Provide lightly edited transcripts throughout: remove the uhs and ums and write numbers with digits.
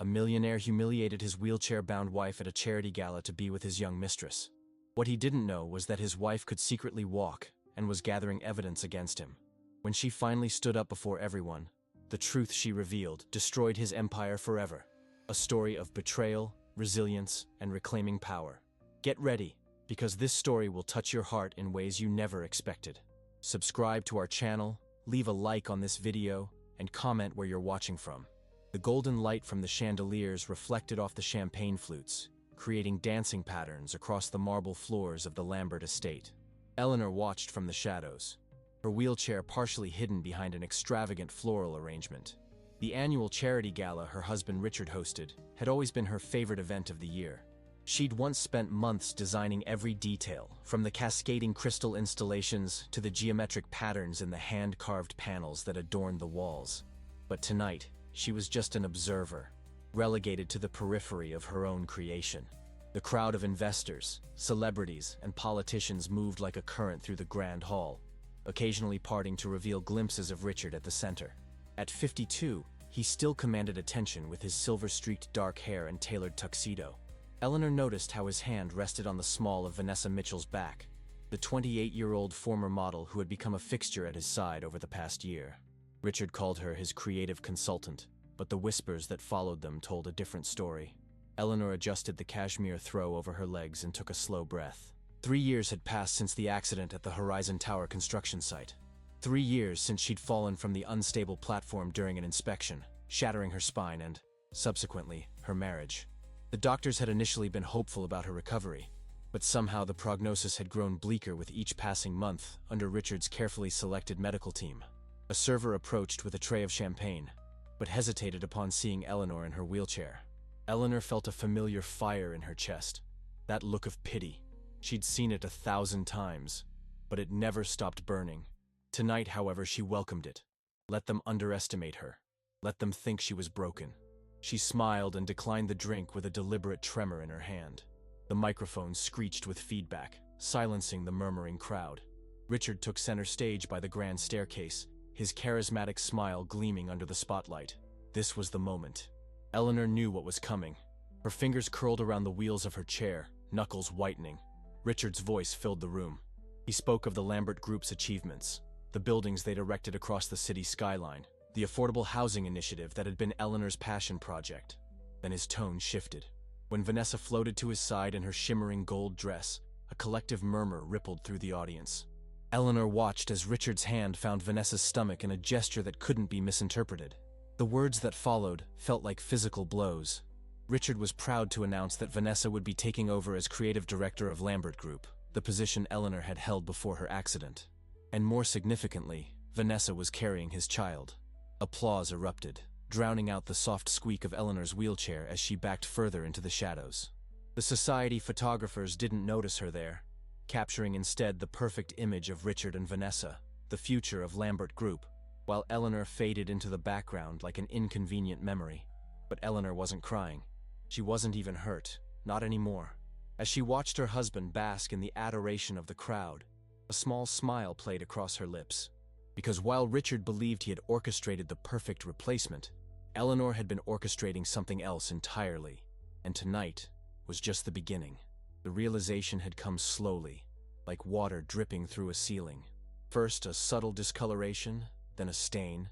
A millionaire humiliated his wheelchair-bound wife at a charity gala to be with his young mistress. What he didn't know was that his wife could secretly walk and was gathering evidence against him. When she finally stood up before everyone, the truth she revealed destroyed his empire forever. A story of betrayal, resilience, and reclaiming power. Get ready, because this story will touch your heart in ways you never expected. Subscribe to our channel, leave a like on this video, and comment where you're watching from. The golden light from the chandeliers reflected off the champagne flutes, creating dancing patterns across the marble floors of the Lambert estate. Eleanor watched from the shadows, her wheelchair partially hidden behind an extravagant floral arrangement. The annual charity gala her husband Richard hosted had always been her favorite event of the year. She'd once spent months designing every detail, from the cascading crystal installations to the geometric patterns in the hand-carved panels that adorned the walls. But tonight, she was just an observer, relegated to the periphery of her own creation. The crowd of investors, celebrities, and politicians moved like a current through the grand hall, occasionally parting to reveal glimpses of Richard at the center. At 52, he still commanded attention with his silver-streaked dark hair and tailored tuxedo. Eleanor noticed how his hand rested on the small of Vanessa Mitchell's back, the 28-year-old former model who had become a fixture at his side over the past year. Richard called her his creative consultant, but the whispers that followed them told a different story. Eleanor adjusted the cashmere throw over her legs and took a slow breath. 3 years had passed since the accident at the Horizon Tower construction site. 3 years since she'd fallen from the unstable platform during an inspection, shattering her spine and, subsequently, her marriage. The doctors had initially been hopeful about her recovery, but somehow the prognosis had grown bleaker with each passing month under Richard's carefully selected medical team. A server approached with a tray of champagne, but hesitated upon seeing Eleanor in her wheelchair. Eleanor felt a familiar fire in her chest, that look of pity. She'd seen it 1,000 times, but it never stopped burning. Tonight, however, she welcomed it. Let them underestimate her. Let them think she was broken. She smiled and declined the drink with a deliberate tremor in her hand. The microphone screeched with feedback, silencing the murmuring crowd. Richard took center stage by the grand staircase, his charismatic smile gleaming under the spotlight. This was the moment. Eleanor knew what was coming. Her fingers curled around the wheels of her chair, knuckles whitening. Richard's voice filled the room. He spoke of the Lambert Group's achievements, the buildings they'd erected across the city's skyline, the affordable housing initiative that had been Eleanor's passion project. Then his tone shifted. When Vanessa floated to his side in her shimmering gold dress, a collective murmur rippled through the audience. Eleanor watched as Richard's hand found Vanessa's stomach in a gesture that couldn't be misinterpreted. The words that followed felt like physical blows. Richard was proud to announce that Vanessa would be taking over as creative director of Lambert Group, the position Eleanor had held before her accident. And more significantly, Vanessa was carrying his child. Applause erupted, drowning out the soft squeak of Eleanor's wheelchair as she backed further into the shadows. The society photographers didn't notice her there, capturing instead the perfect image of Richard and Vanessa, the future of Lambert Group, while Eleanor faded into the background like an inconvenient memory. But Eleanor wasn't crying. She wasn't even hurt, not anymore. As she watched her husband bask in the adoration of the crowd, a small smile played across her lips. Because while Richard believed he had orchestrated the perfect replacement, Eleanor had been orchestrating something else entirely. And tonight was just the beginning. The realization had come slowly, like water dripping through a ceiling. First a subtle discoloration, then a stain,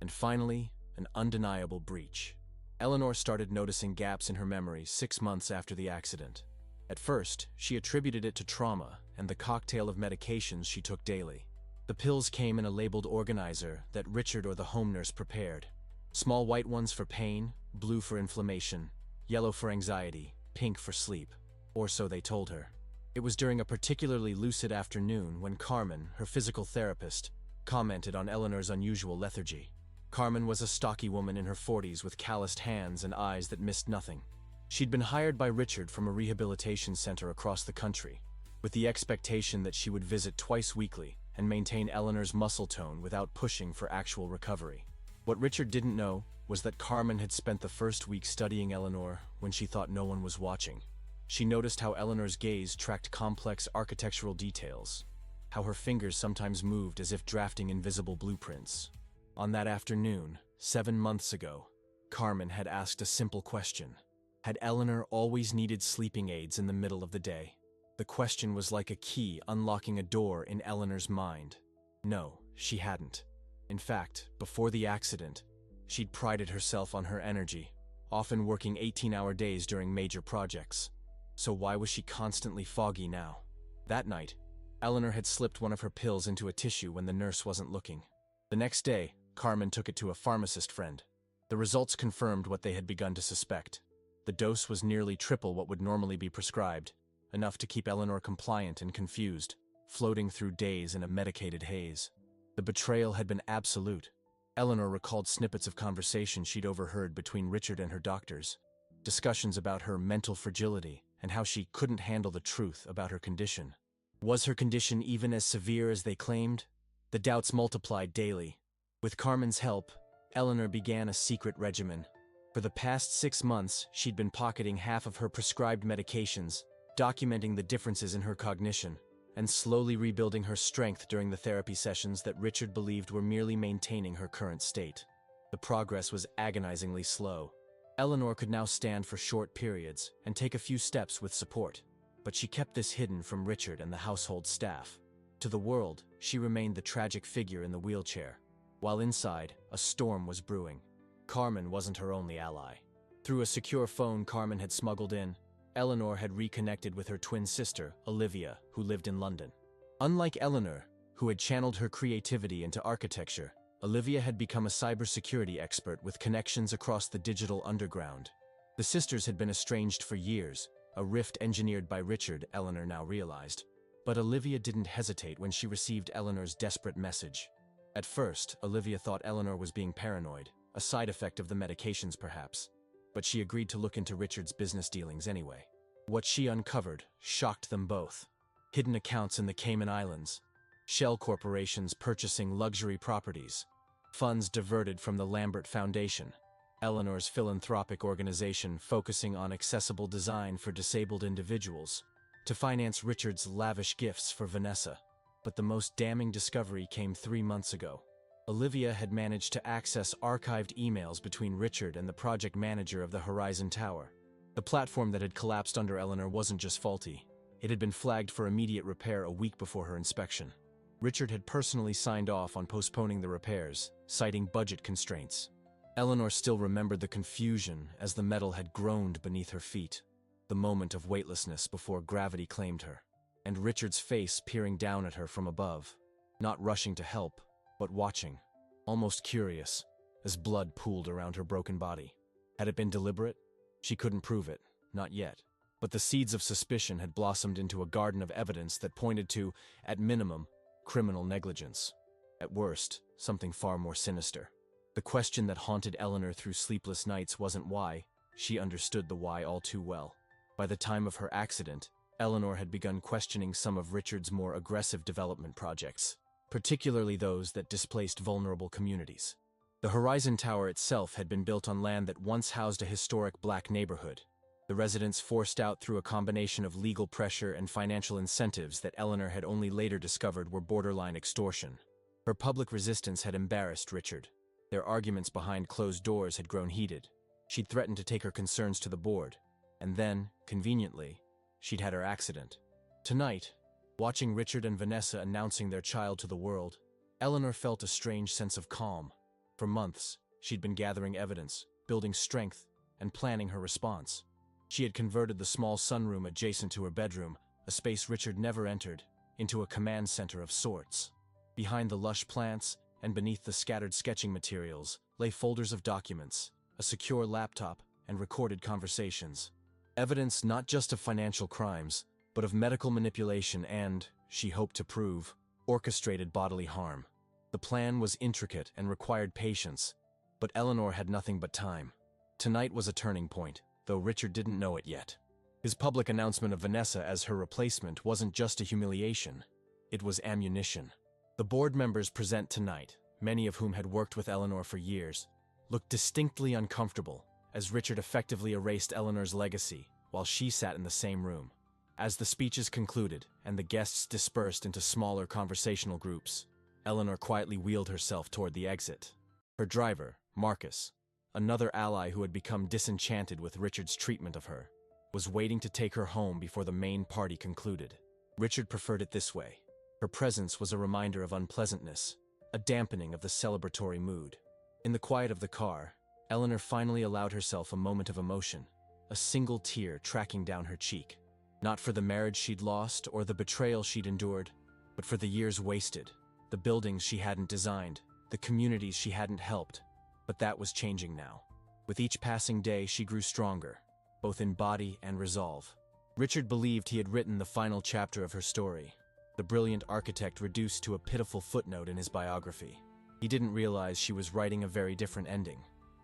and finally an undeniable breach. Eleanor started noticing gaps in her memory 6 months after the accident. At first, she attributed it to trauma and the cocktail of medications she took daily. The pills came in a labeled organizer that Richard or the home nurse prepared. Small white ones for pain, blue for inflammation, yellow for anxiety, pink for sleep. Or so they told her. It was during a particularly lucid afternoon when Carmen, her physical therapist, commented on Eleanor's unusual lethargy. Carmen was a stocky woman in her 40s with calloused hands and eyes that missed nothing. She'd been hired by Richard from a rehabilitation center across the country, with the expectation that she would visit twice weekly and maintain Eleanor's muscle tone without pushing for actual recovery. What Richard didn't know was that Carmen had spent the first week studying Eleanor when she thought no one was watching. She noticed how Eleanor's gaze tracked complex architectural details, how her fingers sometimes moved as if drafting invisible blueprints. On that afternoon, 7 months ago, Carmen had asked a simple question. Had Eleanor always needed sleeping aids in the middle of the day? The question was like a key unlocking a door in Eleanor's mind. No, she hadn't. In fact, before the accident, she'd prided herself on her energy, often working 18-hour days during major projects. So why was she constantly foggy now? That night, Eleanor had slipped one of her pills into a tissue when the nurse wasn't looking. The next day, Carmen took it to a pharmacist friend. The results confirmed what they had begun to suspect. The dose was nearly triple what would normally be prescribed, enough to keep Eleanor compliant and confused, floating through days in a medicated haze. The betrayal had been absolute. Eleanor recalled snippets of conversation she'd overheard between Richard and her doctors, discussions about her mental fragility and how she couldn't handle the truth about her condition. Was her condition even as severe as they claimed? The doubts multiplied daily. With Carmen's help, Eleanor began a secret regimen. For the past 6 months, she'd been pocketing half of her prescribed medications, documenting the differences in her cognition, and slowly rebuilding her strength during the therapy sessions that Richard believed were merely maintaining her current state. The progress was agonizingly slow. Eleanor could now stand for short periods and take a few steps with support, but she kept this hidden from Richard and the household staff. To the world, she remained the tragic figure in the wheelchair, while inside, a storm was brewing. Carmen wasn't her only ally. Through a secure phone Carmen had smuggled in, Eleanor had reconnected with her twin sister, Olivia, who lived in London. Unlike Eleanor, who had channeled her creativity into architecture, Olivia had become a cybersecurity expert with connections across the digital underground. The sisters had been estranged for years, a rift engineered by Richard, Eleanor now realized. But Olivia didn't hesitate when she received Eleanor's desperate message. At first, Olivia thought Eleanor was being paranoid, a side effect of the medications perhaps. But she agreed to look into Richard's business dealings anyway. What she uncovered shocked them both. Hidden accounts in the Cayman Islands, shell corporations purchasing luxury properties, funds diverted from the Lambert Foundation, Eleanor's philanthropic organization focusing on accessible design for disabled individuals, to finance Richard's lavish gifts for Vanessa. But the most damning discovery came 3 months ago. Olivia had managed to access archived emails between Richard and the project manager of the Horizon Tower. The platform that had collapsed under Eleanor wasn't just faulty. It had been flagged for immediate repair a week before her inspection. Richard had personally signed off on postponing the repairs, citing budget constraints. Eleanor still remembered the confusion as the metal had groaned beneath her feet, the moment of weightlessness before gravity claimed her, and Richard's face peering down at her from above, not rushing to help, but watching, almost curious, as blood pooled around her broken body. Had it been deliberate? She couldn't prove it, not yet. But the seeds of suspicion had blossomed into a garden of evidence that pointed to, at minimum, criminal negligence. At worst, something far more sinister. The question that haunted Eleanor through sleepless nights wasn't why. She understood the why all too well. By the time of her accident, Eleanor had begun questioning some of Richard's more aggressive development projects, particularly those that displaced vulnerable communities. The Horizon Tower itself had been built on land that once housed a historic black neighborhood, the residents forced out through a combination of legal pressure and financial incentives that Eleanor had only later discovered were borderline extortion. Her public resistance had embarrassed Richard. Their arguments behind closed doors had grown heated. She'd threatened to take her concerns to the board, and then, conveniently, she'd had her accident. Tonight, watching Richard and Vanessa announcing their child to the world, Eleanor felt a strange sense of calm. For months, she'd been gathering evidence, building strength, and planning her response. She had converted the small sunroom adjacent to her bedroom, a space Richard never entered, into a command center of sorts. Behind the lush plants and beneath the scattered sketching materials lay folders of documents, a secure laptop, and recorded conversations. Evidence not just of financial crimes, but of medical manipulation and, she hoped to prove, orchestrated bodily harm. The plan was intricate and required patience, but Eleanor had nothing but time. Tonight was a turning point, though Richard didn't know it yet. His public announcement of Vanessa as her replacement wasn't just a humiliation, it was ammunition. The board members present tonight, many of whom had worked with Eleanor for years, looked distinctly uncomfortable as Richard effectively erased Eleanor's legacy while she sat in the same room. As the speeches concluded and the guests dispersed into smaller conversational groups, Eleanor quietly wheeled herself toward the exit. Her driver, Marcus, another ally who had become disenchanted with Richard's treatment of her, was waiting to take her home before the main party concluded. Richard preferred it this way. Her presence was a reminder of unpleasantness, a dampening of the celebratory mood. In the quiet of the car, Eleanor finally allowed herself a moment of emotion, a single tear tracking down her cheek. Not for the marriage she'd lost or the betrayal she'd endured, but for the years wasted, the buildings she hadn't designed, the communities she hadn't helped. But that was changing now. With each passing day, she grew stronger, both in body and resolve. Richard believed he had written the final chapter of her story, the brilliant architect reduced to a pitiful footnote in his biography. He didn't realize she was writing a very different ending.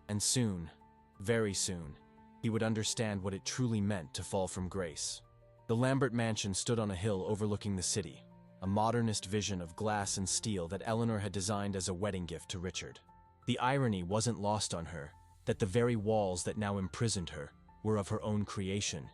And soon, very soon, he would understand what it truly meant to fall from grace. The Lambert mansion stood on a hill overlooking the city, a modernist vision of glass and steel that Eleanor had designed as a wedding gift to Richard. The irony wasn't lost on her that the very walls that now imprisoned her were of her own creation.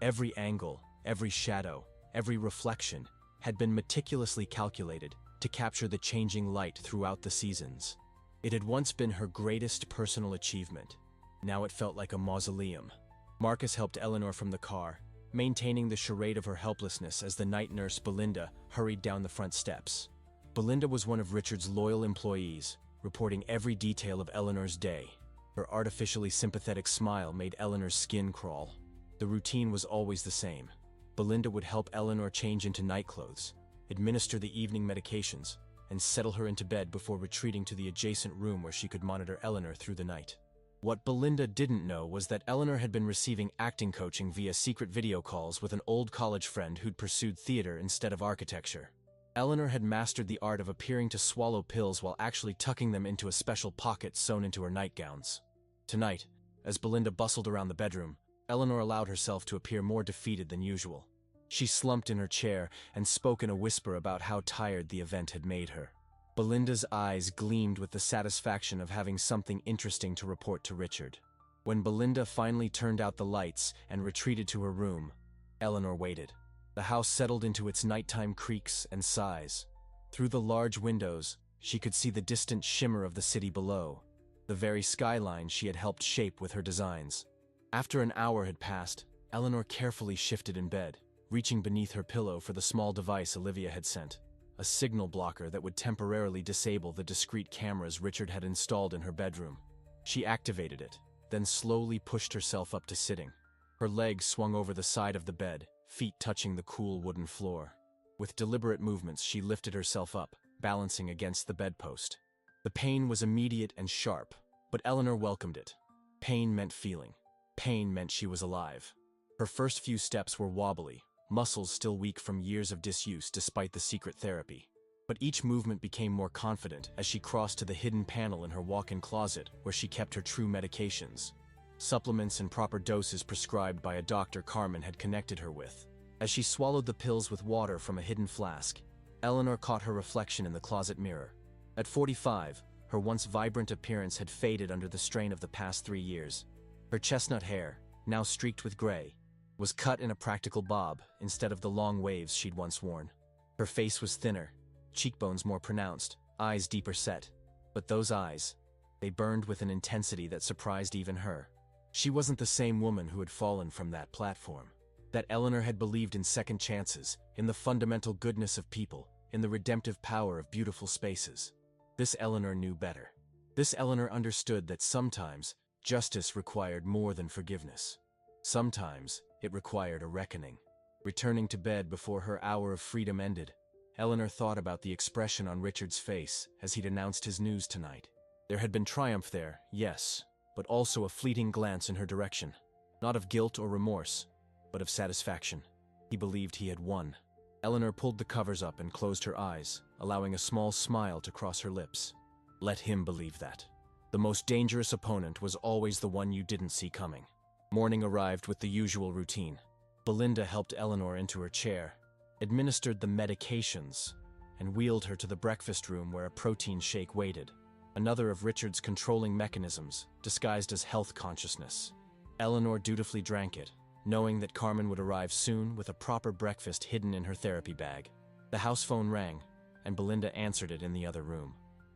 Every angle, every shadow, every reflection had been meticulously calculated to capture the changing light throughout the seasons. It had once been her greatest personal achievement. Now it felt like a mausoleum. Marcus helped Eleanor from the car, maintaining the charade of her helplessness as the night nurse Belinda hurried down the front steps. Belinda was one of Richard's loyal employees, reporting every detail of Eleanor's day. Her artificially sympathetic smile made Eleanor's skin crawl. The routine was always the same. Belinda would help Eleanor change into nightclothes, administer the evening medications, and settle her into bed before retreating to the adjacent room where she could monitor Eleanor through the night. What Belinda didn't know was that Eleanor had been receiving acting coaching via secret video calls with an old college friend who'd pursued theater instead of architecture. Eleanor had mastered the art of appearing to swallow pills while actually tucking them into a special pocket sewn into her nightgowns. Tonight, as Belinda bustled around the bedroom, Eleanor allowed herself to appear more defeated than usual. She slumped in her chair and spoke in a whisper about how tired the event had made her. Belinda's eyes gleamed with the satisfaction of having something interesting to report to Richard. When Belinda finally turned out the lights and retreated to her room, Eleanor waited. The house settled into its nighttime creaks and sighs. Through the large windows, she could see the distant shimmer of the city below, the very skyline she had helped shape with her designs. After an hour had passed, Eleanor carefully shifted in bed, reaching beneath her pillow for the small device Olivia had sent, a signal blocker that would temporarily disable the discreet cameras Richard had installed in her bedroom. She activated it, then slowly pushed herself up to sitting. Her legs swung over the side of the bed, feet touching the cool wooden floor. With deliberate movements, she lifted herself up, balancing against the bedpost. The pain was immediate and sharp, but Eleanor welcomed it. Pain meant feeling. Pain meant she was alive. Her first few steps were wobbly, muscles still weak from years of disuse despite the secret therapy. But each movement became more confident as she crossed to the hidden panel in her walk-in closet where she kept her true medications. Supplements and proper doses prescribed by a doctor Carmen had connected her with. As she swallowed the pills with water from a hidden flask, Eleanor caught her reflection in the closet mirror. At 45, her once vibrant appearance had faded under the strain of the past 3 years. Her chestnut hair, now streaked with gray, was cut in a practical bob instead of the long waves she'd once worn. Her face was thinner, cheekbones more pronounced, eyes deeper set. But those eyes, they burned with an intensity that surprised even her. She wasn't the same woman who had fallen from that platform. That Eleanor had believed in second chances, in the fundamental goodness of people, in the redemptive power of beautiful spaces. This Eleanor knew better. This Eleanor understood that sometimes justice required more than forgiveness. Sometimes it required a reckoning. Returning to bed before her hour of freedom ended, Eleanor thought about the expression on Richard's face as he'd announced his news tonight. There had been triumph there, yes, but also a fleeting glance in her direction. Not of guilt or remorse, but of satisfaction. He believed he had won. Eleanor pulled the covers up and closed her eyes, allowing a small smile to cross her lips. Let him believe that. The most dangerous opponent was always the one you didn't see coming. Morning arrived with the usual routine. Belinda helped Eleanor into her chair, administered the medications, and wheeled her to the breakfast room where a protein shake waited, another of Richard's controlling mechanisms, disguised as health consciousness. Eleanor dutifully drank it, knowing that Carmen would arrive soon with a proper breakfast hidden in her therapy bag. The house phone rang, and Belinda answered it in the other room.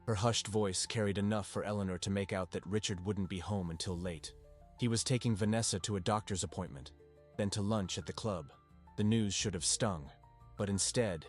Her hushed voice carried enough for Eleanor to make out that Richard wouldn't be home until late. He was taking Vanessa to a doctor's appointment, then to lunch at the club. The news should have stung, but instead,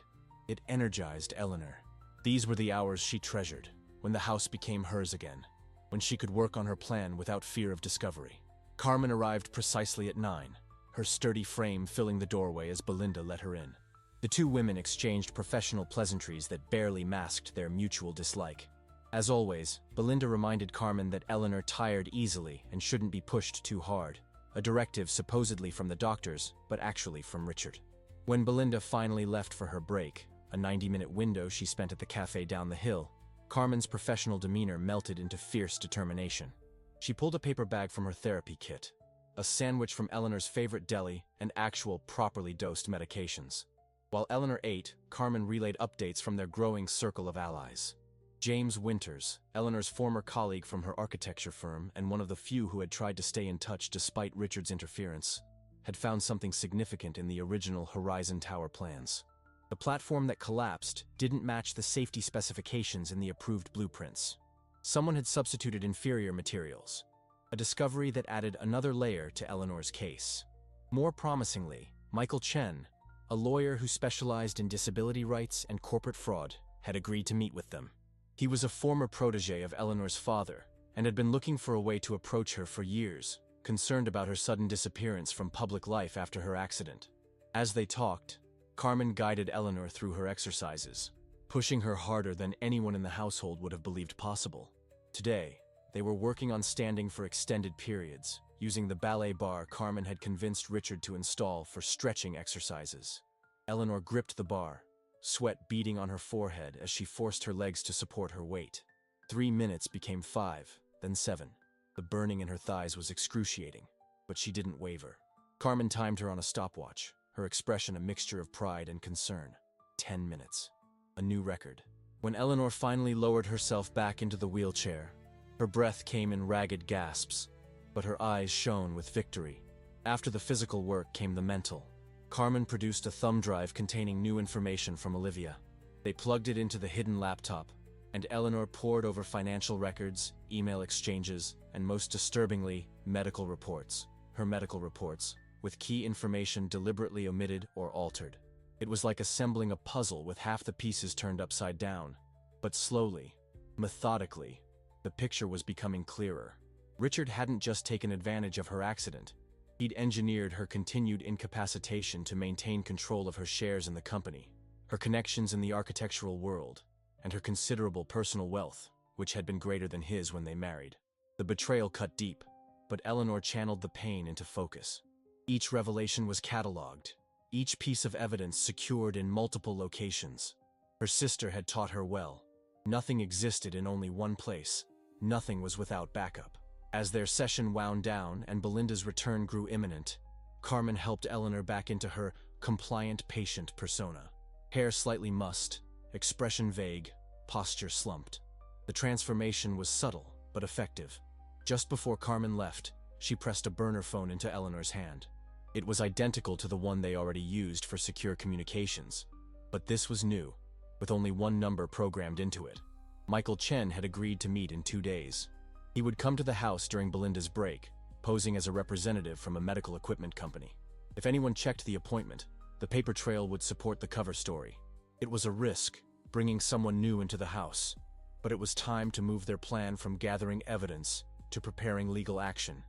it energized Eleanor. These were the hours she treasured, when the house became hers again, when she could work on her plan without fear of discovery. Carmen arrived precisely at 9, her sturdy frame filling the doorway as Belinda let her in. The two women exchanged professional pleasantries that barely masked their mutual dislike. As always, Belinda reminded Carmen that Eleanor tired easily and shouldn't be pushed too hard, a directive supposedly from the doctors, but actually from Richard. When Belinda finally left for her break, a 90-minute window she spent at the cafe down the hill, Carmen's professional demeanor melted into fierce determination. She pulled a paper bag from her therapy kit, a sandwich from Eleanor's favorite deli, and actual properly dosed medications. While Eleanor ate, Carmen relayed updates from their growing circle of allies. James Winters, Eleanor's former colleague from her architecture firm and one of the few who had tried to stay in touch despite Richard's interference, had found something significant in the original Horizon Tower plans. The platform that collapsed didn't match the safety specifications in the approved blueprints. Someone had substituted inferior materials, a discovery that added another layer to Eleanor's case. More promisingly, Michael Chen, a lawyer who specialized in disability rights and corporate fraud, had agreed to meet with them. He was a former protege of Eleanor's father and had been looking for a way to approach her for years, concerned about her sudden disappearance from public life after her accident. As they talked, Carmen guided Eleanor through her exercises, pushing her harder than anyone in the household would have believed possible. Today, they were working on standing for extended periods, using the ballet bar Carmen had convinced Richard to install for stretching exercises. Eleanor gripped the bar, sweat beading on her forehead as she forced her legs to support her weight. 3 minutes became 5, then 7. The burning in her thighs was excruciating, but she didn't waver. Carmen timed her on a stopwatch, her expression a mixture of pride and concern. 10 minutes. A new record. When Eleanor finally lowered herself back into the wheelchair, her breath came in ragged gasps, but her eyes shone with victory. After the physical work came the mental. Carmen produced a thumb drive containing new information from Olivia. They plugged it into the hidden laptop, and Eleanor pored over financial records, email exchanges, and most disturbingly, medical reports. Her medical reports, with key information deliberately omitted or altered. It was like assembling a puzzle with half the pieces turned upside down. But slowly, methodically, the picture was becoming clearer. Richard hadn't just taken advantage of her accident. He'd engineered her continued incapacitation to maintain control of her shares in the company, her connections in the architectural world, and her considerable personal wealth, which had been greater than his when they married. The betrayal cut deep, but Eleanor channeled the pain into focus. Each revelation was cataloged, each piece of evidence secured in multiple locations. Her sister had taught her well. Nothing existed in only one place. Nothing was without backup. As their session wound down and Belinda's return grew imminent, Carmen helped Eleanor back into her compliant patient persona. Hair slightly mussed, expression vague, posture slumped. The transformation was subtle but effective. Just before Carmen left, she pressed a burner phone into Eleanor's hand. It was identical to the one they already used for secure communications, but this was new, with only one number programmed into it. Michael Chen had agreed to meet in 2 days. He would come to the house during Belinda's break, posing as a representative from a medical equipment company. If anyone checked the appointment, the paper trail would support the cover story. It was a risk, bringing someone new into the house, but it was time to move their plan from gathering evidence to preparing legal action.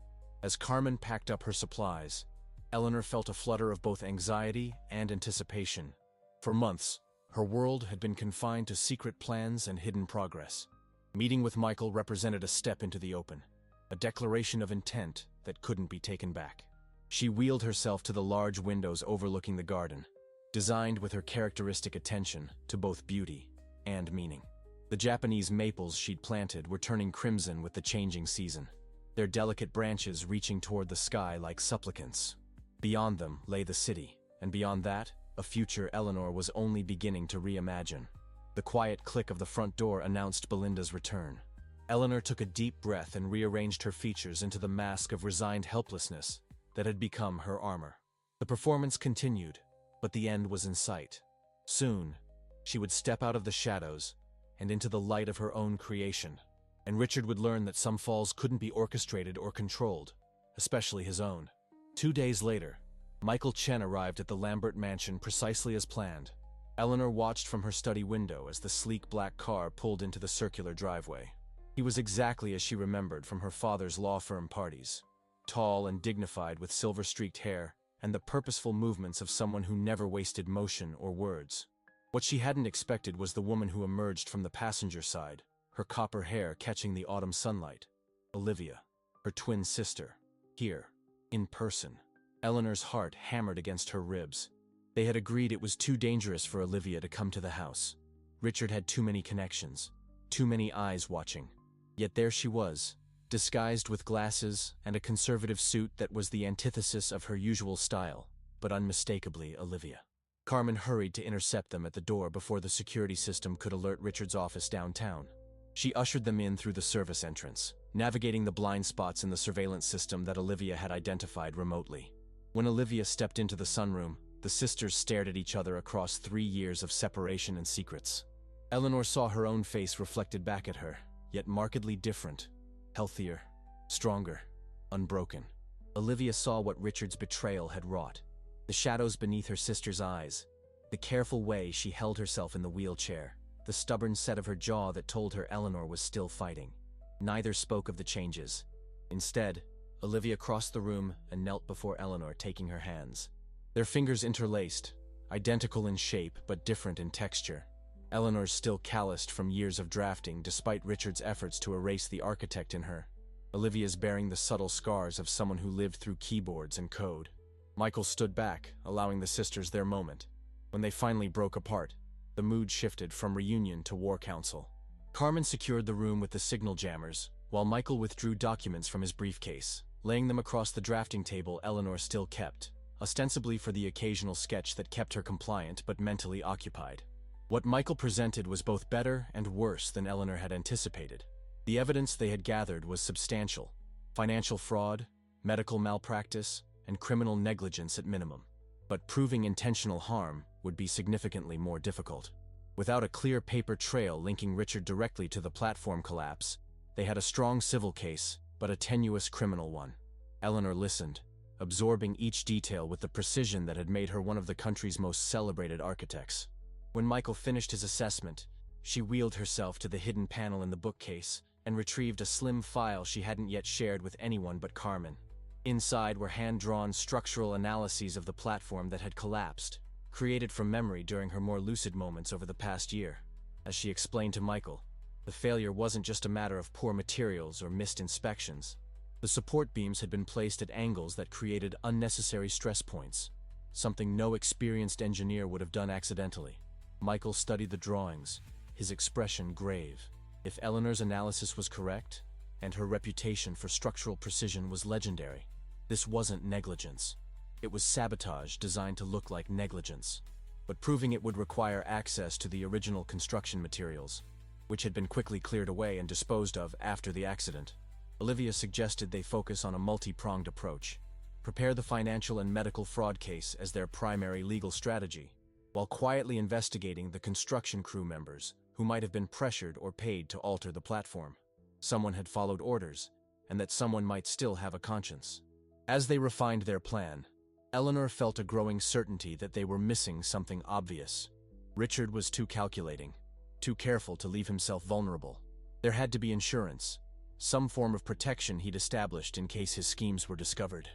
As Carmen packed up her supplies, Eleanor felt a flutter of both anxiety and anticipation. For months, her world had been confined to secret plans and hidden progress. Meeting with Michael represented a step into the open, a declaration of intent that couldn't be taken back. She wheeled herself to the large windows overlooking the garden, designed with her characteristic attention to both beauty and meaning. The Japanese maples she'd planted were turning crimson with the changing season, their delicate branches reaching toward the sky like supplicants. Beyond them lay the city, and beyond that, a future Eleanor was only beginning to reimagine. The quiet click of the front door announced Belinda's return. Eleanor took a deep breath and rearranged her features into the mask of resigned helplessness that had become her armor. The performance continued, but the end was in sight. Soon, she would step out of the shadows and into the light of her own creation. And Richard would learn that some falls couldn't be orchestrated or controlled, especially his own. 2 days later, Michael Chen arrived at the Lambert mansion precisely as planned. Eleanor watched from her study window as the sleek black car pulled into the circular driveway. He was exactly as she remembered from her father's law firm parties. Tall and dignified with silver-streaked hair, and the purposeful movements of someone who never wasted motion or words. What she hadn't expected was the woman who emerged from the passenger side, her copper hair catching the autumn sunlight. Olivia, her twin sister, here, in person. Eleanor's heart hammered against her ribs. They had agreed it was too dangerous for Olivia to come to the house. Richard had too many connections, too many eyes watching. Yet there she was, disguised with glasses and a conservative suit that was the antithesis of her usual style, but unmistakably Olivia. Carmen hurried to intercept them at the door before the security system could alert Richard's office downtown. She ushered them in through the service entrance, navigating the blind spots in the surveillance system that Olivia had identified remotely. When Olivia stepped into the sunroom, the sisters stared at each other across 3 years of separation and secrets. Eleanor saw her own face reflected back at her, yet markedly different, healthier, stronger, unbroken. Olivia saw what Richard's betrayal had wrought. The shadows beneath her sister's eyes, the careful way she held herself in the wheelchair, the stubborn set of her jaw that told her Eleanor was still fighting. Neither spoke of the changes. Instead, Olivia crossed the room and knelt before Eleanor, taking her hands. Their fingers interlaced, identical in shape but different in texture. Eleanor's still calloused from years of drafting despite Richard's efforts to erase the architect in her. Olivia's bearing the subtle scars of someone who lived through keyboards and code. Michael stood back, allowing the sisters their moment. When they finally broke apart, the mood shifted from reunion to war council. Carmen secured the room with the signal jammers, while Michael withdrew documents from his briefcase, laying them across the drafting table Eleanor still kept, ostensibly for the occasional sketch that kept her compliant but mentally occupied. What Michael presented was both better and worse than Eleanor had anticipated. The evidence they had gathered was substantial: financial fraud, medical malpractice, and criminal negligence at minimum. But proving intentional harm would be significantly more difficult. Without a clear paper trail linking Richard directly to the platform collapse, they had a strong civil case, but a tenuous criminal one. Eleanor listened, absorbing each detail with the precision that had made her one of the country's most celebrated architects. When Michael finished his assessment, she wheeled herself to the hidden panel in the bookcase and retrieved a slim file she hadn't yet shared with anyone but Carmen. Inside were hand-drawn structural analyses of the platform that had collapsed, created from memory during her more lucid moments over the past year. As she explained to Michael, the failure wasn't just a matter of poor materials or missed inspections. The support beams had been placed at angles that created unnecessary stress points, something no experienced engineer would have done accidentally. Michael studied the drawings, his expression grave. If Eleanor's analysis was correct, and her reputation for structural precision was legendary, this wasn't negligence. It was sabotage designed to look like negligence. But proving it would require access to the original construction materials, which had been quickly cleared away and disposed of after the accident. Olivia suggested they focus on a multi-pronged approach. Prepare the financial and medical fraud case as their primary legal strategy, while quietly investigating the construction crew members who might have been pressured or paid to alter the platform. Someone had followed orders, and that someone might still have a conscience. As they refined their plan, Eleanor felt a growing certainty that they were missing something obvious. Richard was too calculating, too careful to leave himself vulnerable. There had to be insurance, some form of protection he'd established in case his schemes were discovered.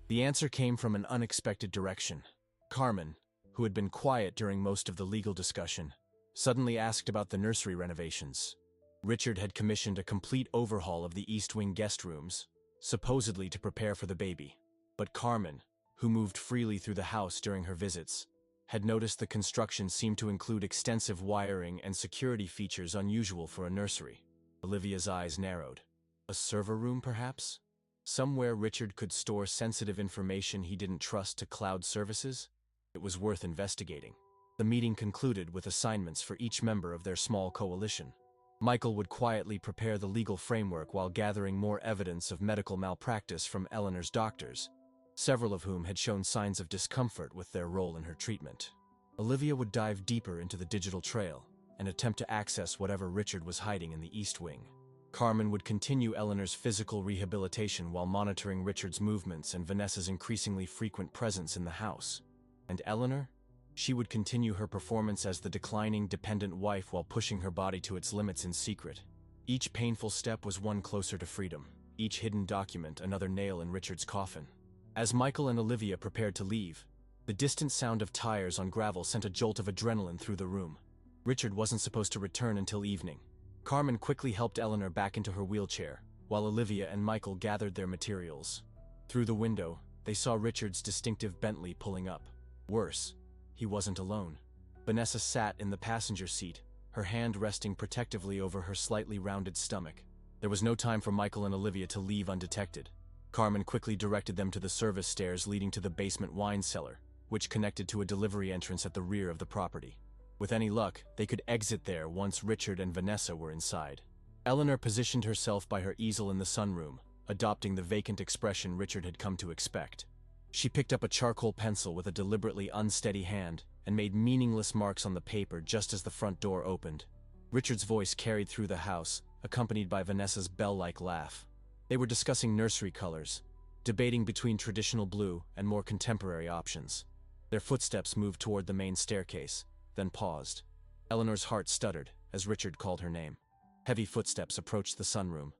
The answer came from an unexpected direction. Carmen, who had been quiet during most of the legal discussion, suddenly asked about the nursery renovations. Richard had commissioned a complete overhaul of the East Wing guest rooms, supposedly to prepare for the baby. But Carmen, who moved freely through the house during her visits, had noticed the construction seemed to include extensive wiring and security features unusual for a nursery. Olivia's eyes narrowed. A server room, perhaps? Somewhere Richard could store sensitive information he didn't trust to cloud services? It was worth investigating. The meeting concluded with assignments for each member of their small coalition. Michael would quietly prepare the legal framework while gathering more evidence of medical malpractice from Eleanor's doctors, several of whom had shown signs of discomfort with their role in her treatment. Olivia would dive deeper into the digital trail, and attempt to access whatever Richard was hiding in the East Wing. Carmen would continue Eleanor's physical rehabilitation while monitoring Richard's movements and Vanessa's increasingly frequent presence in the house. And Eleanor? She would continue her performance as the declining, dependent wife while pushing her body to its limits in secret. Each painful step was one closer to freedom, each hidden document another nail in Richard's coffin. As Michael and Olivia prepared to leave, the distant sound of tires on gravel sent a jolt of adrenaline through the room. Richard wasn't supposed to return until evening. Carmen quickly helped Eleanor back into her wheelchair, while Olivia and Michael gathered their materials. Through the window, they saw Richard's distinctive Bentley pulling up. Worse, he wasn't alone. Vanessa sat in the passenger seat, her hand resting protectively over her slightly rounded stomach. There was no time for Michael and Olivia to leave undetected. Carmen quickly directed them to the service stairs leading to the basement wine cellar, which connected to a delivery entrance at the rear of the property. With any luck, they could exit there once Richard and Vanessa were inside. Eleanor positioned herself by her easel in the sunroom, adopting the vacant expression Richard had come to expect. She picked up a charcoal pencil with a deliberately unsteady hand and made meaningless marks on the paper just as the front door opened. Richard's voice carried through the house, accompanied by Vanessa's bell-like laugh. They were discussing nursery colors, debating between traditional blue and more contemporary options. Their footsteps moved toward the main staircase, then paused. Eleanor's heart stuttered as Richard called her name. Heavy footsteps approached the sunroom.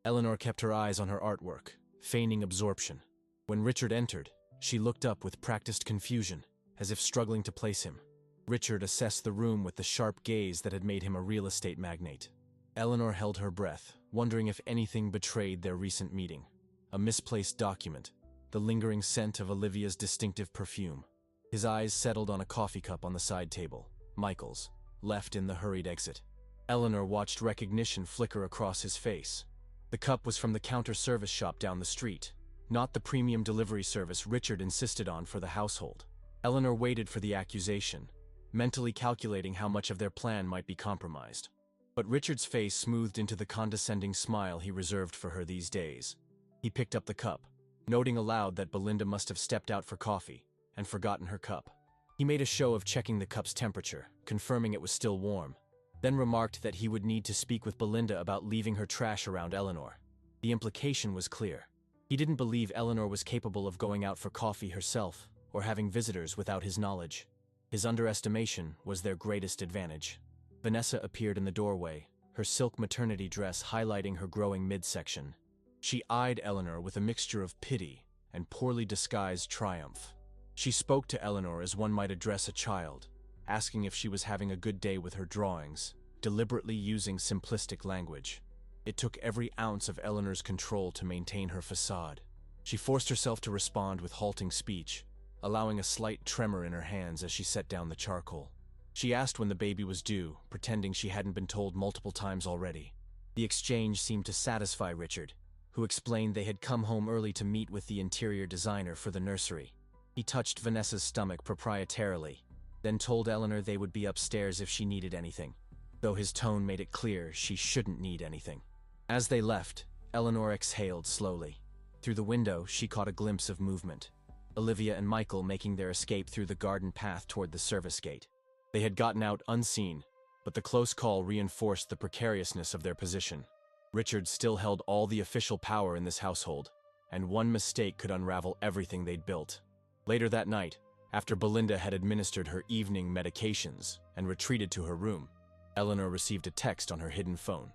Eleanor kept her eyes on her artwork, feigning absorption. When Richard entered, she looked up with practiced confusion, as if struggling to place him. Richard assessed the room with the sharp gaze that had made him a real estate magnate. Eleanor held her breath, wondering if anything betrayed their recent meeting. A misplaced document, the lingering scent of Olivia's distinctive perfume. His eyes settled on a coffee cup on the side table, Michael's, left in the hurried exit. Eleanor watched recognition flicker across his face. The cup was from the counter service shop down the street, not the premium delivery service Richard insisted on for the household. Eleanor waited for the accusation, mentally calculating how much of their plan might be compromised. But Richard's face smoothed into the condescending smile he reserved for her these days. He picked up the cup, noting aloud that Belinda must have stepped out for coffee and forgotten her cup. He made a show of checking the cup's temperature, confirming it was still warm, then remarked that he would need to speak with Belinda about leaving her trash around Eleanor. The implication was clear. He didn't believe Eleanor was capable of going out for coffee herself or having visitors without his knowledge. His underestimation was their greatest advantage. Vanessa appeared in the doorway, her silk maternity dress highlighting her growing midsection. She eyed Eleanor with a mixture of pity and poorly disguised triumph. She spoke to Eleanor as one might address a child, asking if she was having a good day with her drawings, deliberately using simplistic language. It took every ounce of Eleanor's control to maintain her facade. She forced herself to respond with halting speech, allowing a slight tremor in her hands as she set down the charcoal. She asked when the baby was due, pretending she hadn't been told multiple times already. The exchange seemed to satisfy Richard, who explained they had come home early to meet with the interior designer for the nursery. He touched Vanessa's stomach proprietarily, then told Eleanor they would be upstairs if she needed anything, though his tone made it clear she shouldn't need anything. As they left, Eleanor exhaled slowly. Through the window, she caught a glimpse of movement. Olivia and Michael making their escape through the garden path toward the service gate. They had gotten out unseen, but the close call reinforced the precariousness of their position. Richard still held all the official power in this household, and one mistake could unravel everything they'd built. Later that night, after Belinda had administered her evening medications and retreated to her room, Eleanor received a text on her hidden phone.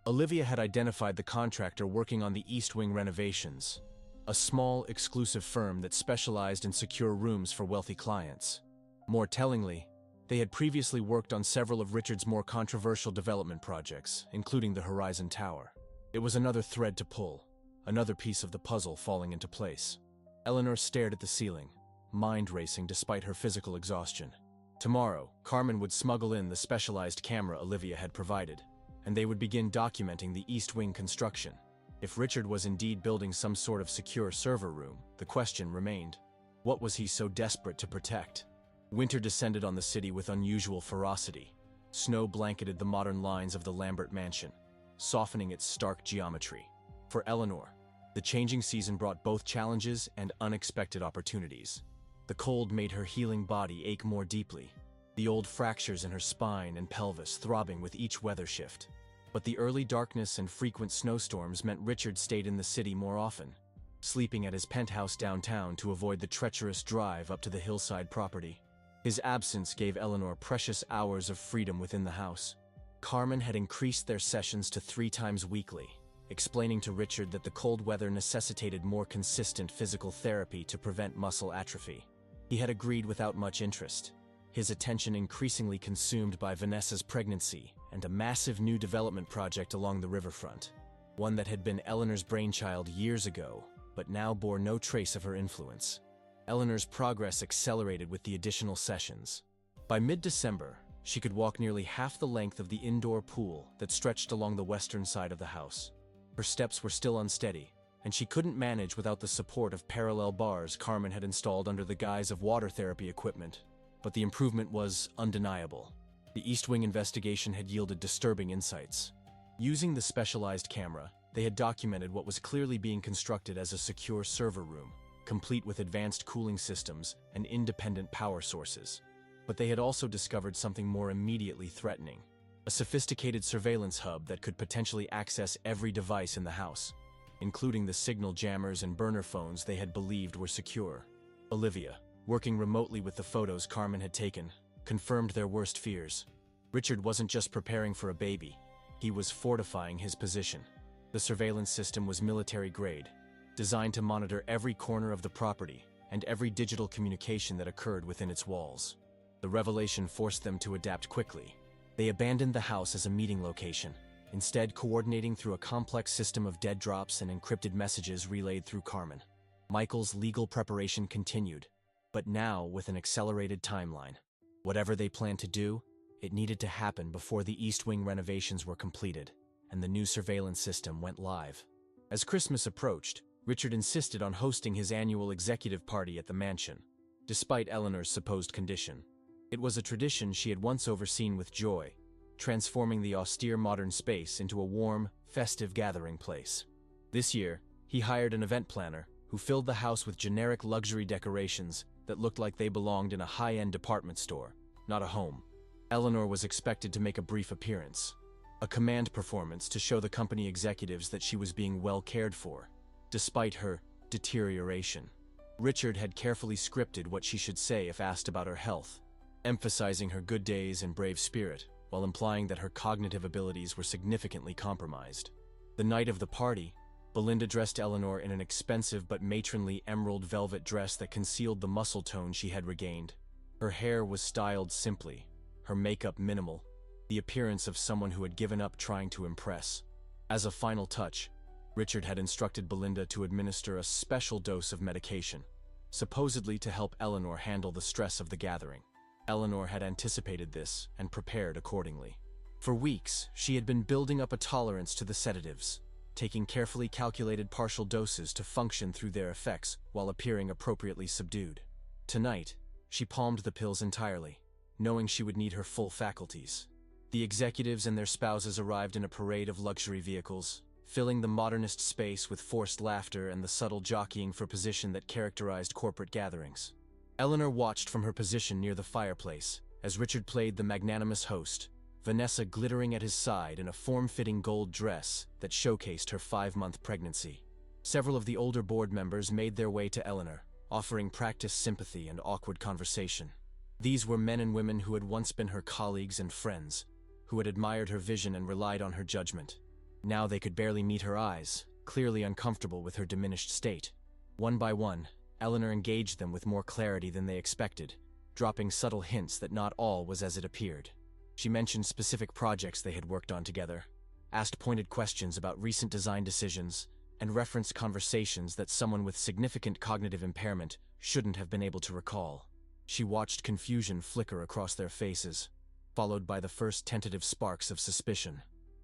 Olivia had identified the contractor working on the East Wing renovations, a small, exclusive firm that specialized in secure rooms for wealthy clients. More tellingly, they had previously worked on several of Richard's more controversial development projects, including the Horizon Tower. It was another thread to pull, another piece of the puzzle falling into place. Eleanor stared at the ceiling, mind racing despite her physical exhaustion. Tomorrow, Carmen would smuggle in the specialized camera Olivia had provided, and they would begin documenting the East Wing construction. If Richard was indeed building some sort of secure server room, the question remained, what was he so desperate to protect? Winter descended on the city with unusual ferocity. Snow blanketed the modern lines of the Lambert mansion, softening its stark geometry. For Eleanor, the changing season brought both challenges and unexpected opportunities. The cold made her healing body ache more deeply, the old fractures in her spine and pelvis throbbing with each weather shift. But the early darkness and frequent snowstorms meant Richard stayed in the city more often, sleeping at his penthouse downtown to avoid the treacherous drive up to the hillside property. His absence gave Eleanor precious hours of freedom within the house. Carmen had increased their sessions to 3 times weekly, explaining to Richard that the cold weather necessitated more consistent physical therapy to prevent muscle atrophy. He had agreed without much interest, his attention increasingly consumed by Vanessa's pregnancy and a massive new development project along the riverfront, one that had been Eleanor's brainchild years ago, but now bore no trace of her influence. Eleanor's progress accelerated with the additional sessions. By mid-December, she could walk nearly half the length of the indoor pool that stretched along the western side of the house. Her steps were still unsteady, and she couldn't manage without the support of parallel bars Carmen had installed under the guise of water therapy equipment. But the improvement was undeniable. The East Wing investigation had yielded disturbing insights. Using the specialized camera, they had documented what was clearly being constructed as a secure server room, complete with advanced cooling systems and independent power sources. But they had also discovered something more immediately threatening: a sophisticated surveillance hub that could potentially access every device in the house, including the signal jammers and burner phones they had believed were secure. Olivia, working remotely with the photos Carmen had taken, confirmed their worst fears. Richard wasn't just preparing for a baby, he was fortifying his position. The surveillance system was military-grade, designed to monitor every corner of the property and every digital communication that occurred within its walls. The revelation forced them to adapt quickly. They abandoned the house as a meeting location, instead coordinating through a complex system of dead drops and encrypted messages relayed through Carmen. Michael's legal preparation continued, but now with an accelerated timeline. Whatever they planned to do, it needed to happen before the East Wing renovations were completed, and the new surveillance system went live. As Christmas approached, Richard insisted on hosting his annual executive party at the mansion, despite Eleanor's supposed condition. It was a tradition she had once overseen with joy, transforming the austere modern space into a warm, festive gathering place. This year, he hired an event planner who filled the house with generic luxury decorations that looked like they belonged in a high-end department store, not a home. Eleanor was expected to make a brief appearance, a command performance to show the company executives that she was being well cared for, despite her deterioration. Richard had carefully scripted what she should say if asked about her health, emphasizing her good days and brave spirit, while implying that her cognitive abilities were significantly compromised. The night of the party, Belinda dressed Eleanor in an expensive but matronly emerald velvet dress that concealed the muscle tone she had regained. Her hair was styled simply, her makeup minimal, the appearance of someone who had given up trying to impress. As a final touch, Richard had instructed Belinda to administer a special dose of medication, supposedly to help Eleanor handle the stress of the gathering. Eleanor had anticipated this and prepared accordingly. For weeks, she had been building up a tolerance to the sedatives, taking carefully calculated partial doses to function through their effects while appearing appropriately subdued. Tonight, she palmed the pills entirely, knowing she would need her full faculties. The executives and their spouses arrived in a parade of luxury vehicles, filling the modernist space with forced laughter and the subtle jockeying for position that characterized corporate gatherings. Eleanor watched from her position near the fireplace as Richard played the magnanimous host, Vanessa glittering at his side in a form-fitting gold dress that showcased her 5-month pregnancy. Several of the older board members made their way to Eleanor, offering practiced sympathy and awkward conversation. These were men and women who had once been her colleagues and friends, who had admired her vision and relied on her judgment. Now they could barely meet her eyes, clearly uncomfortable with her diminished state. One by one, Eleanor engaged them with more clarity than they expected, dropping subtle hints that not all was as it appeared. She mentioned specific projects they had worked on together, asked pointed questions about recent design decisions, and referenced conversations that someone with significant cognitive impairment shouldn't have been able to recall. She watched confusion flicker across their faces, followed by the first tentative sparks of suspicion.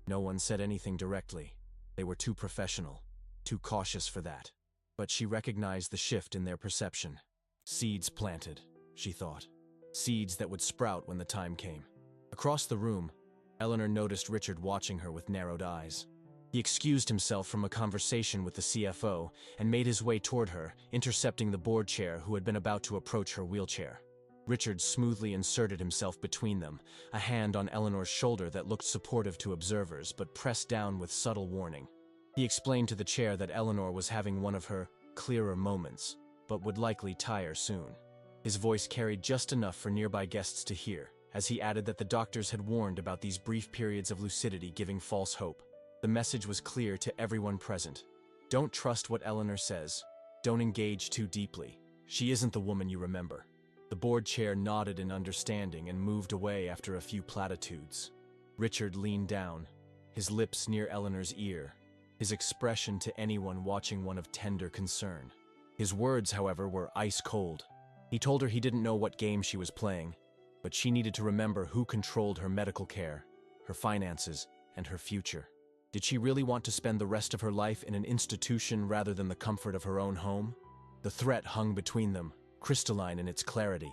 No one said anything directly. They were too professional, too cautious for that. But she recognized the shift in their perception. Seeds planted, she thought. Seeds that would sprout when the time came. Across the room, Eleanor noticed Richard watching her with narrowed eyes. He excused himself from a conversation with the CFO and made his way toward her, intercepting the board chair who had been about to approach her wheelchair. Richard smoothly inserted himself between them, a hand on Eleanor's shoulder that looked supportive to observers but pressed down with subtle warning. He explained to the chair that Eleanor was having one of her clearer moments, but would likely tire soon. His voice carried just enough for nearby guests to hear, as he added that the doctors had warned about these brief periods of lucidity giving false hope. The message was clear to everyone present. Don't trust what Eleanor says. Don't engage too deeply. She isn't the woman you remember. The board chair nodded in understanding and moved away after a few platitudes. Richard leaned down, his lips near Eleanor's ear, his expression to anyone watching one of tender concern. His words, however, were ice cold. He told her he didn't know what game she was playing, but she needed to remember who controlled her medical care, her finances, and her future. Did she really want to spend the rest of her life in an institution rather than the comfort of her own home? The threat hung between them, crystalline in its clarity.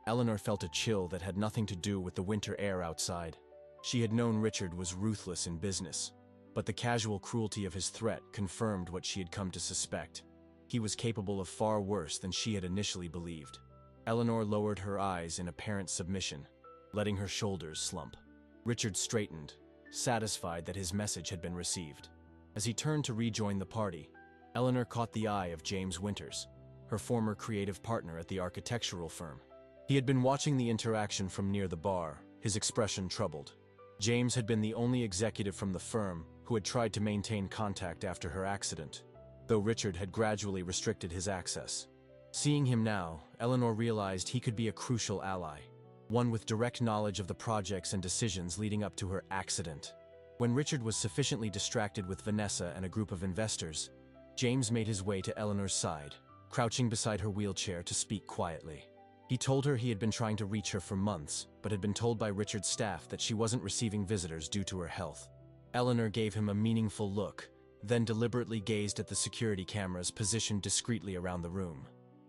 Eleanor felt a chill that had nothing to do with the winter air outside. She had known Richard was ruthless in business, but the casual cruelty of his threat confirmed what she had come to suspect. He was capable of far worse than she had initially believed. Eleanor lowered her eyes in apparent submission, letting her shoulders slump. Richard straightened, satisfied that his message had been received. As he turned to rejoin the party, Eleanor caught the eye of James Winters, her former creative partner at the architectural firm. He had been watching the interaction from near the bar, his expression troubled. James had been the only executive from the firm who had tried to maintain contact after her accident, though Richard had gradually restricted his access. Seeing him now, Eleanor realized he could be a crucial ally, one with direct knowledge of the projects and decisions leading up to her accident. When Richard was sufficiently distracted with Vanessa and a group of investors, James made his way to Eleanor's side, crouching beside her wheelchair to speak quietly. He told her he had been trying to reach her for months, but had been told by Richard's staff that she wasn't receiving visitors due to her health. Eleanor gave him a meaningful look, then deliberately gazed at the security cameras positioned discreetly around the room.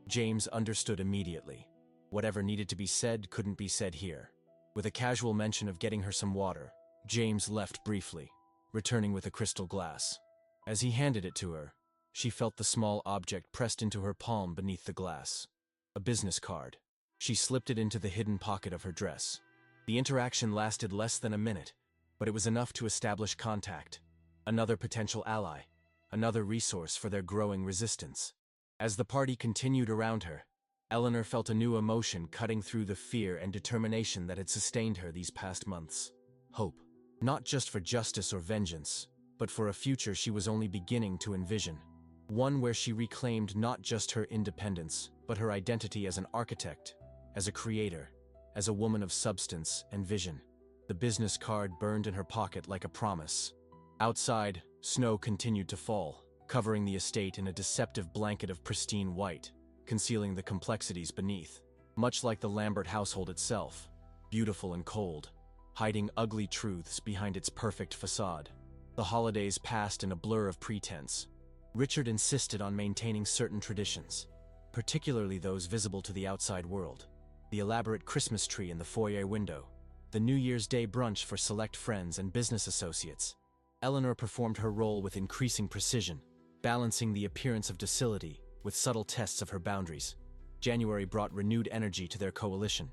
James understood immediately. Whatever needed to be said couldn't be said here. With a casual mention of getting her some water, James left briefly, returning with a crystal glass. As he handed it to her, she felt the small object pressed into her palm beneath the glass. A business card. She slipped it into the hidden pocket of her dress. The interaction lasted less than a minute, but it was enough to establish contact. Another potential ally, another resource for their growing resistance. As the party continued around her, Eleanor felt a new emotion cutting through the fear and determination that had sustained her these past months. Hope. Not just for justice or vengeance, but for a future she was only beginning to envision. One where she reclaimed not just her independence, but her identity as an architect, as a creator, as a woman of substance and vision. The business card burned in her pocket like a promise. Outside, snow continued to fall, covering the estate in a deceptive blanket of pristine white, concealing the complexities beneath. Much like the Lambert household itself, beautiful and cold, hiding ugly truths behind its perfect facade. The holidays passed in a blur of pretense. Richard insisted on maintaining certain traditions, particularly those visible to the outside world. The elaborate Christmas tree in the foyer window, the New Year's Day brunch for select friends and business associates. Eleanor performed her role with increasing precision, balancing the appearance of docility with subtle tests of her boundaries. January brought renewed energy to their coalition.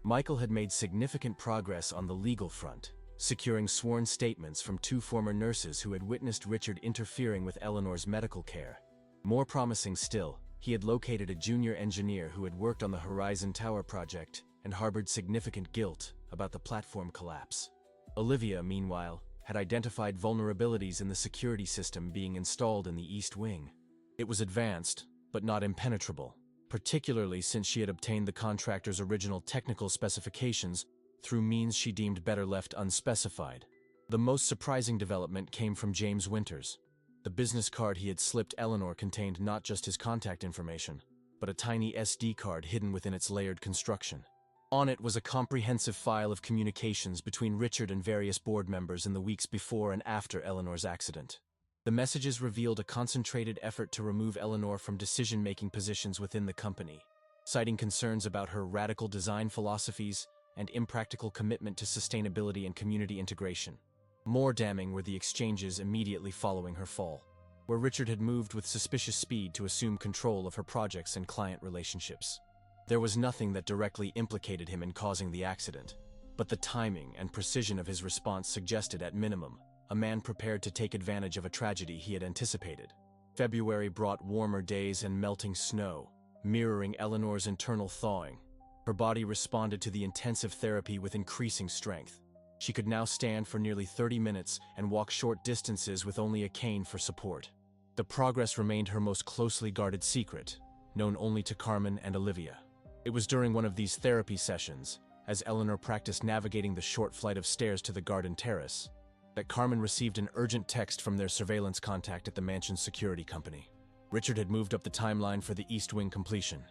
Michael had made significant progress on the legal front, securing sworn statements from 2 former nurses who had witnessed Richard interfering with Eleanor's medical care. More promising still, he had located a junior engineer who had worked on the Horizon Tower project and harbored significant guilt about the platform collapse. Olivia, meanwhile, had identified vulnerabilities in the security system being installed in the East Wing. It was advanced, but not impenetrable, particularly since she had obtained the contractor's original technical specifications through means she deemed better left unspecified. The most surprising development came from James Winters. The business card he had slipped Eleanor contained not just his contact information, but a tiny SD card hidden within its layered construction. On it was a comprehensive file of communications between Richard and various board members in the weeks before and after Eleanor's accident. The messages revealed a concentrated effort to remove Eleanor from decision-making positions within the company, citing concerns about her radical design philosophies and impractical commitment to sustainability and community integration. More damning were the exchanges immediately following her fall, where Richard had moved with suspicious speed to assume control of her projects and client relationships. There was nothing that directly implicated him in causing the accident, but the timing and precision of his response suggested, at minimum, a man prepared to take advantage of a tragedy he had anticipated. February brought warmer days and melting snow, mirroring Eleanor's internal thawing. Her body responded to the intensive therapy with increasing strength. She could now stand for nearly 30 minutes and walk short distances with only a cane for support. The progress remained her most closely guarded secret, known only to Carmen and Olivia. It was during one of these therapy sessions, as Eleanor practiced navigating the short flight of stairs to the garden terrace, that Carmen received an urgent text from their surveillance contact at the mansion's security company. Richard had moved up the timeline for the East Wing completion.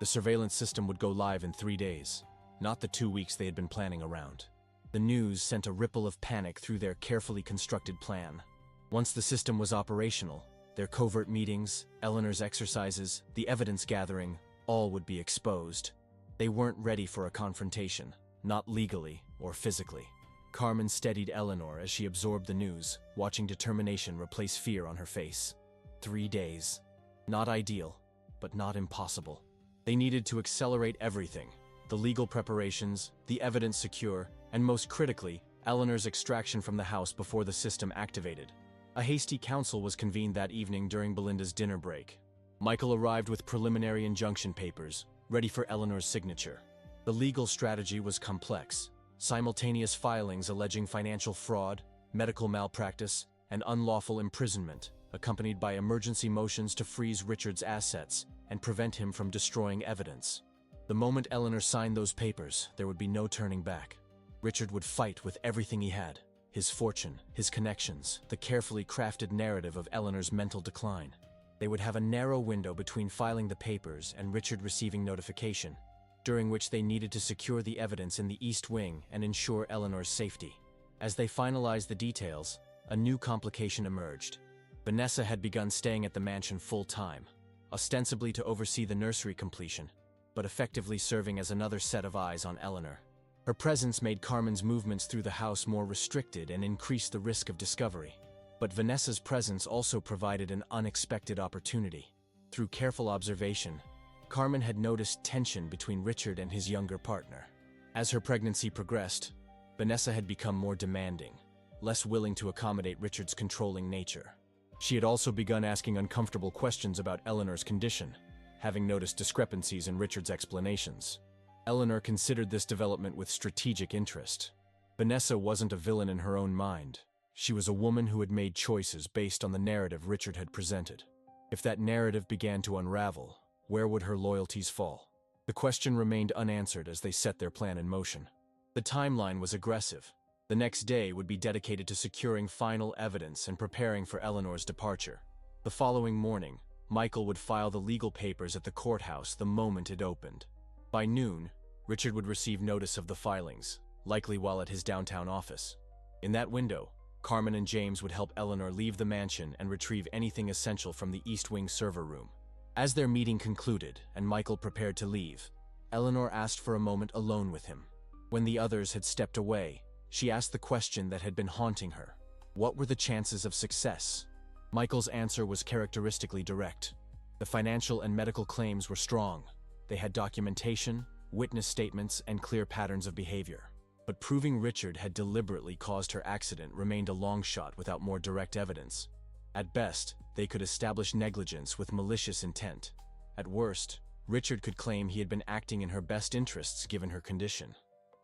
The surveillance system would go live in 3 days, not the 2 weeks they had been planning around. The news sent a ripple of panic through their carefully constructed plan. Once the system was operational, their covert meetings, Eleanor's exercises, the evidence gathering, all would be exposed. They weren't ready for a confrontation, not legally or physically. Carmen steadied Eleanor as she absorbed the news, watching determination replace fear on her face. 3 days. Not ideal, but not impossible. They needed to accelerate everything: the legal preparations, the evidence secure, and most critically, Eleanor's extraction from the house before the system activated. A hasty council was convened that evening during Belinda's dinner break. Michael arrived with preliminary injunction papers, ready for Eleanor's signature. The legal strategy was complex: simultaneous filings alleging financial fraud, medical malpractice, and unlawful imprisonment, accompanied by emergency motions to freeze Richard's assets and prevent him from destroying evidence. The moment Eleanor signed those papers, there would be no turning back. Richard would fight with everything he had: his fortune, his connections, the carefully crafted narrative of Eleanor's mental decline. They would have a narrow window between filing the papers and Richard receiving notification, during which they needed to secure the evidence in the East Wing and ensure Eleanor's safety. As they finalized the details, a new complication emerged. Vanessa had begun staying at the mansion full-time, ostensibly to oversee the nursery completion, but effectively serving as another set of eyes on Eleanor. Her presence made Carmen's movements through the house more restricted and increased the risk of discovery. But Vanessa's presence also provided an unexpected opportunity. Through careful observation, Carmen had noticed tension between Richard and his younger partner. As her pregnancy progressed, Vanessa had become more demanding, less willing to accommodate Richard's controlling nature. She had also begun asking uncomfortable questions about Eleanor's condition, having noticed discrepancies in Richard's explanations. Eleanor considered this development with strategic interest. Vanessa wasn't a villain in her own mind. She was a woman who had made choices based on the narrative Richard had presented. If that narrative began to unravel, where would her loyalties fall? The question remained unanswered as they set their plan in motion. The timeline was aggressive. The next day would be dedicated to securing final evidence and preparing for Eleanor's departure. The following morning, Michael would file the legal papers at the courthouse the moment it opened. By noon, Richard would receive notice of the filings, likely while at his downtown office. In that window, Carmen and James would help Eleanor leave the mansion and retrieve anything essential from the East Wing server room. As their meeting concluded and Michael prepared to leave, Eleanor asked for a moment alone with him. When the others had stepped away, she asked the question that had been haunting her. What were the chances of success? Michael's answer was characteristically direct. The financial and medical claims were strong. They had documentation, witness statements, and clear patterns of behavior. But proving Richard had deliberately caused her accident remained a long shot without more direct evidence. At best, they could establish negligence with malicious intent. At worst, Richard could claim he had been acting in her best interests given her condition.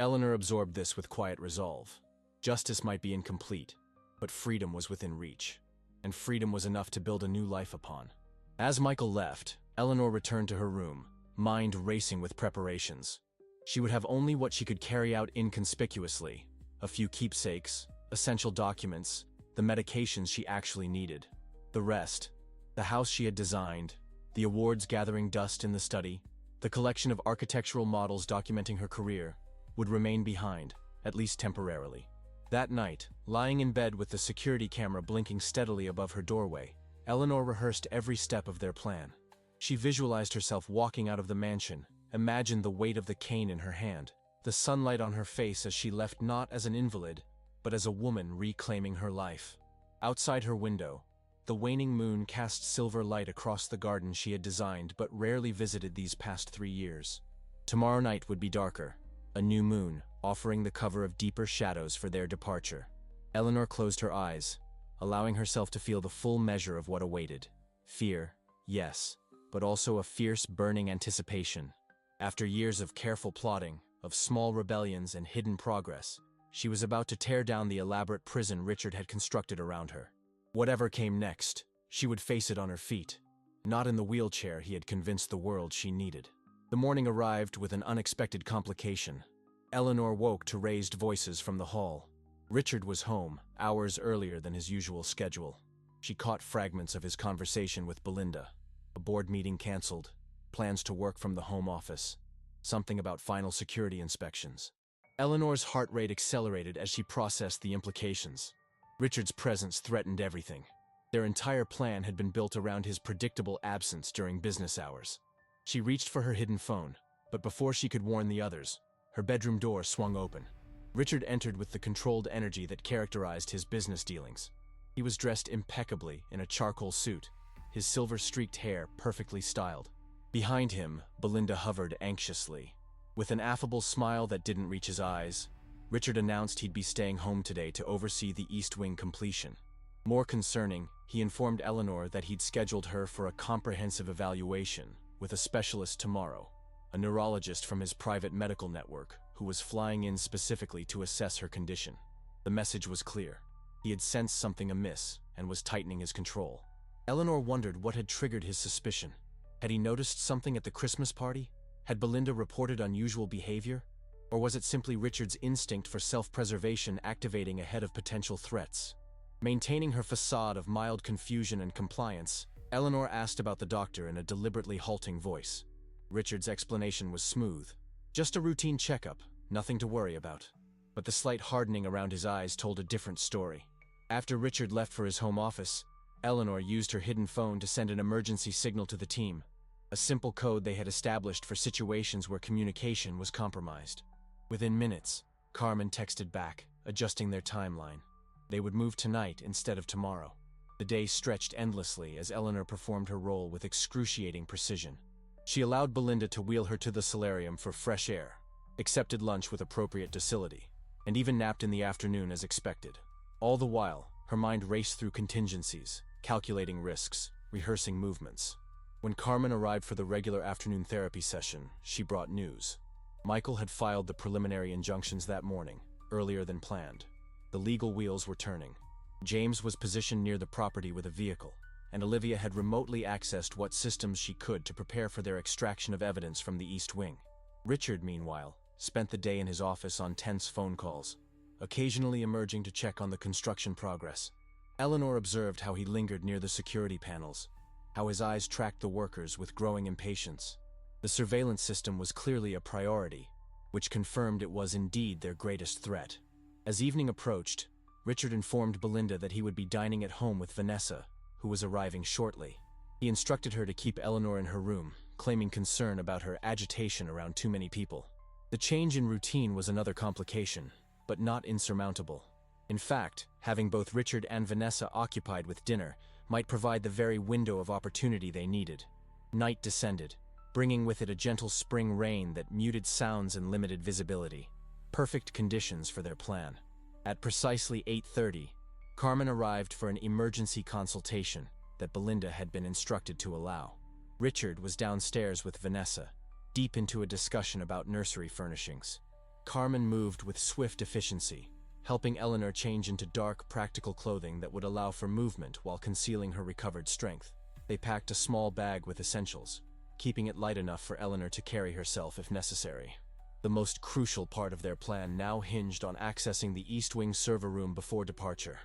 Eleanor absorbed this with quiet resolve. Justice might be incomplete, but freedom was within reach. And freedom was enough to build a new life upon. As Michael left, Eleanor returned to her room, mind racing with preparations. She would have only what she could carry out inconspicuously: a few keepsakes, essential documents, the medications she actually needed. The rest, the house she had designed, the awards gathering dust in the study, the collection of architectural models documenting her career, would remain behind, at least temporarily. That night, lying in bed with the security camera blinking steadily above her doorway, Eleanor rehearsed every step of their plan. She visualized herself walking out of the mansion, imagined the weight of the cane in her hand, the sunlight on her face as she left not as an invalid, but as a woman reclaiming her life. Outside her window, the waning moon cast silver light across the garden she had designed but rarely visited these past 3 years. Tomorrow night would be darker, a new moon, offering the cover of deeper shadows for their departure. Eleanor closed her eyes, allowing herself to feel the full measure of what awaited. Fear, yes, but also a fierce, burning anticipation. After years of careful plotting, of small rebellions and hidden progress, she was about to tear down the elaborate prison Richard had constructed around her. Whatever came next, she would face it on her feet, not in the wheelchair he had convinced the world she needed. The morning arrived with an unexpected complication. Eleanor woke to raised voices from the hall. Richard was home, hours earlier than his usual schedule. She caught fragments of his conversation with Belinda. A board meeting canceled, plans to work from the home office, something about final security inspections. Eleanor's heart rate accelerated as she processed the implications. Richard's presence threatened everything. Their entire plan had been built around his predictable absence during business hours. She reached for her hidden phone, but before she could warn the others, her bedroom door swung open. Richard entered with the controlled energy that characterized his business dealings. He was dressed impeccably in a charcoal suit, his silver-streaked hair perfectly styled. Behind him, Belinda hovered anxiously. With an affable smile that didn't reach his eyes, Richard announced he'd be staying home today to oversee the East Wing completion. More concerning, he informed Eleanor that he'd scheduled her for a comprehensive evaluation with a specialist tomorrow, a neurologist from his private medical network who was flying in specifically to assess her condition. The message was clear. He had sensed something amiss and was tightening his control. Eleanor wondered what had triggered his suspicion. Had he noticed something at the Christmas party? Had Belinda reported unusual behavior? Or was it simply Richard's instinct for self-preservation activating ahead of potential threats? Maintaining her facade of mild confusion and compliance, Eleanor asked about the doctor in a deliberately halting voice. Richard's explanation was smooth. Just a routine checkup, nothing to worry about. But the slight hardening around his eyes told a different story. After Richard left for his home office, Eleanor used her hidden phone to send an emergency signal to the team, a simple code they had established for situations where communication was compromised. Within minutes, Carmen texted back, adjusting their timeline. They would move tonight instead of tomorrow. The day stretched endlessly as Eleanor performed her role with excruciating precision. She allowed Belinda to wheel her to the solarium for fresh air, accepted lunch with appropriate docility, and even napped in the afternoon as expected. All the while, her mind raced through contingencies, calculating risks, rehearsing movements. When Carmen arrived for the regular afternoon therapy session, she brought news. Michael had filed the preliminary injunctions that morning, earlier than planned. The legal wheels were turning. James was positioned near the property with a vehicle, and Olivia had remotely accessed what systems she could to prepare for their extraction of evidence from the East Wing. Richard, meanwhile, spent the day in his office on tense phone calls, occasionally emerging to check on the construction progress. Eleanor observed how he lingered near the security panels, how his eyes tracked the workers with growing impatience. The surveillance system was clearly a priority, which confirmed it was indeed their greatest threat. As evening approached, Richard informed Belinda that he would be dining at home with Vanessa, who was arriving shortly. He instructed her to keep Eleanor in her room, claiming concern about her agitation around too many people. The change in routine was another complication, but not insurmountable. In fact, having both Richard and Vanessa occupied with dinner might provide the very window of opportunity they needed. Night descended, bringing with it a gentle spring rain that muted sounds and limited visibility. Perfect conditions for their plan. At precisely 8:30, Carmen arrived for an emergency consultation that Belinda had been instructed to allow. Richard was downstairs with Vanessa, deep into a discussion about nursery furnishings. Carmen moved with swift efficiency, helping Eleanor change into dark, practical clothing that would allow for movement while concealing her recovered strength. They packed a small bag with essentials, keeping it light enough for Eleanor to carry herself if necessary. The most crucial part of their plan now hinged on accessing the East Wing server room before departure.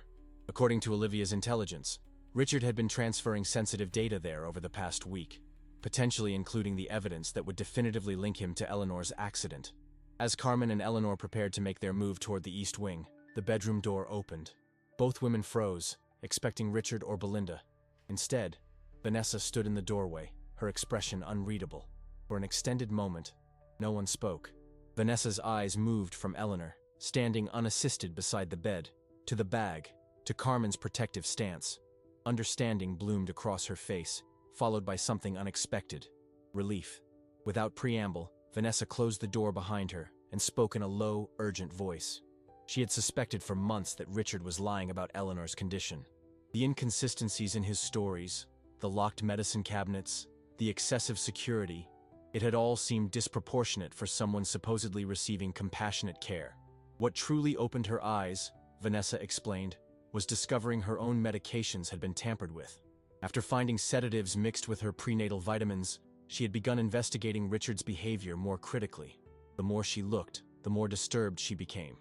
According to Olivia's intelligence, Richard had been transferring sensitive data there over the past week, potentially including the evidence that would definitively link him to Eleanor's accident. As Carmen and Eleanor prepared to make their move toward the East Wing, the bedroom door opened. Both women froze, expecting Richard or Belinda. Instead, Vanessa stood in the doorway, her expression unreadable. For an extended moment, no one spoke. Vanessa's eyes moved from Eleanor, standing unassisted beside the bed, to the bag, to Carmen's protective stance. Understanding bloomed across her face, followed by something unexpected: relief. Without preamble, Vanessa closed the door behind her and spoke in a low, urgent voice. She had suspected for months that Richard was lying about Eleanor's condition. The inconsistencies in his stories, the locked medicine cabinets, the excessive security, it had all seemed disproportionate for someone supposedly receiving compassionate care. What truly opened her eyes, Vanessa explained, was discovering her own medications had been tampered with. After finding sedatives mixed with her prenatal vitamins, she had begun investigating Richard's behavior more critically. The more she looked, the more disturbed she became.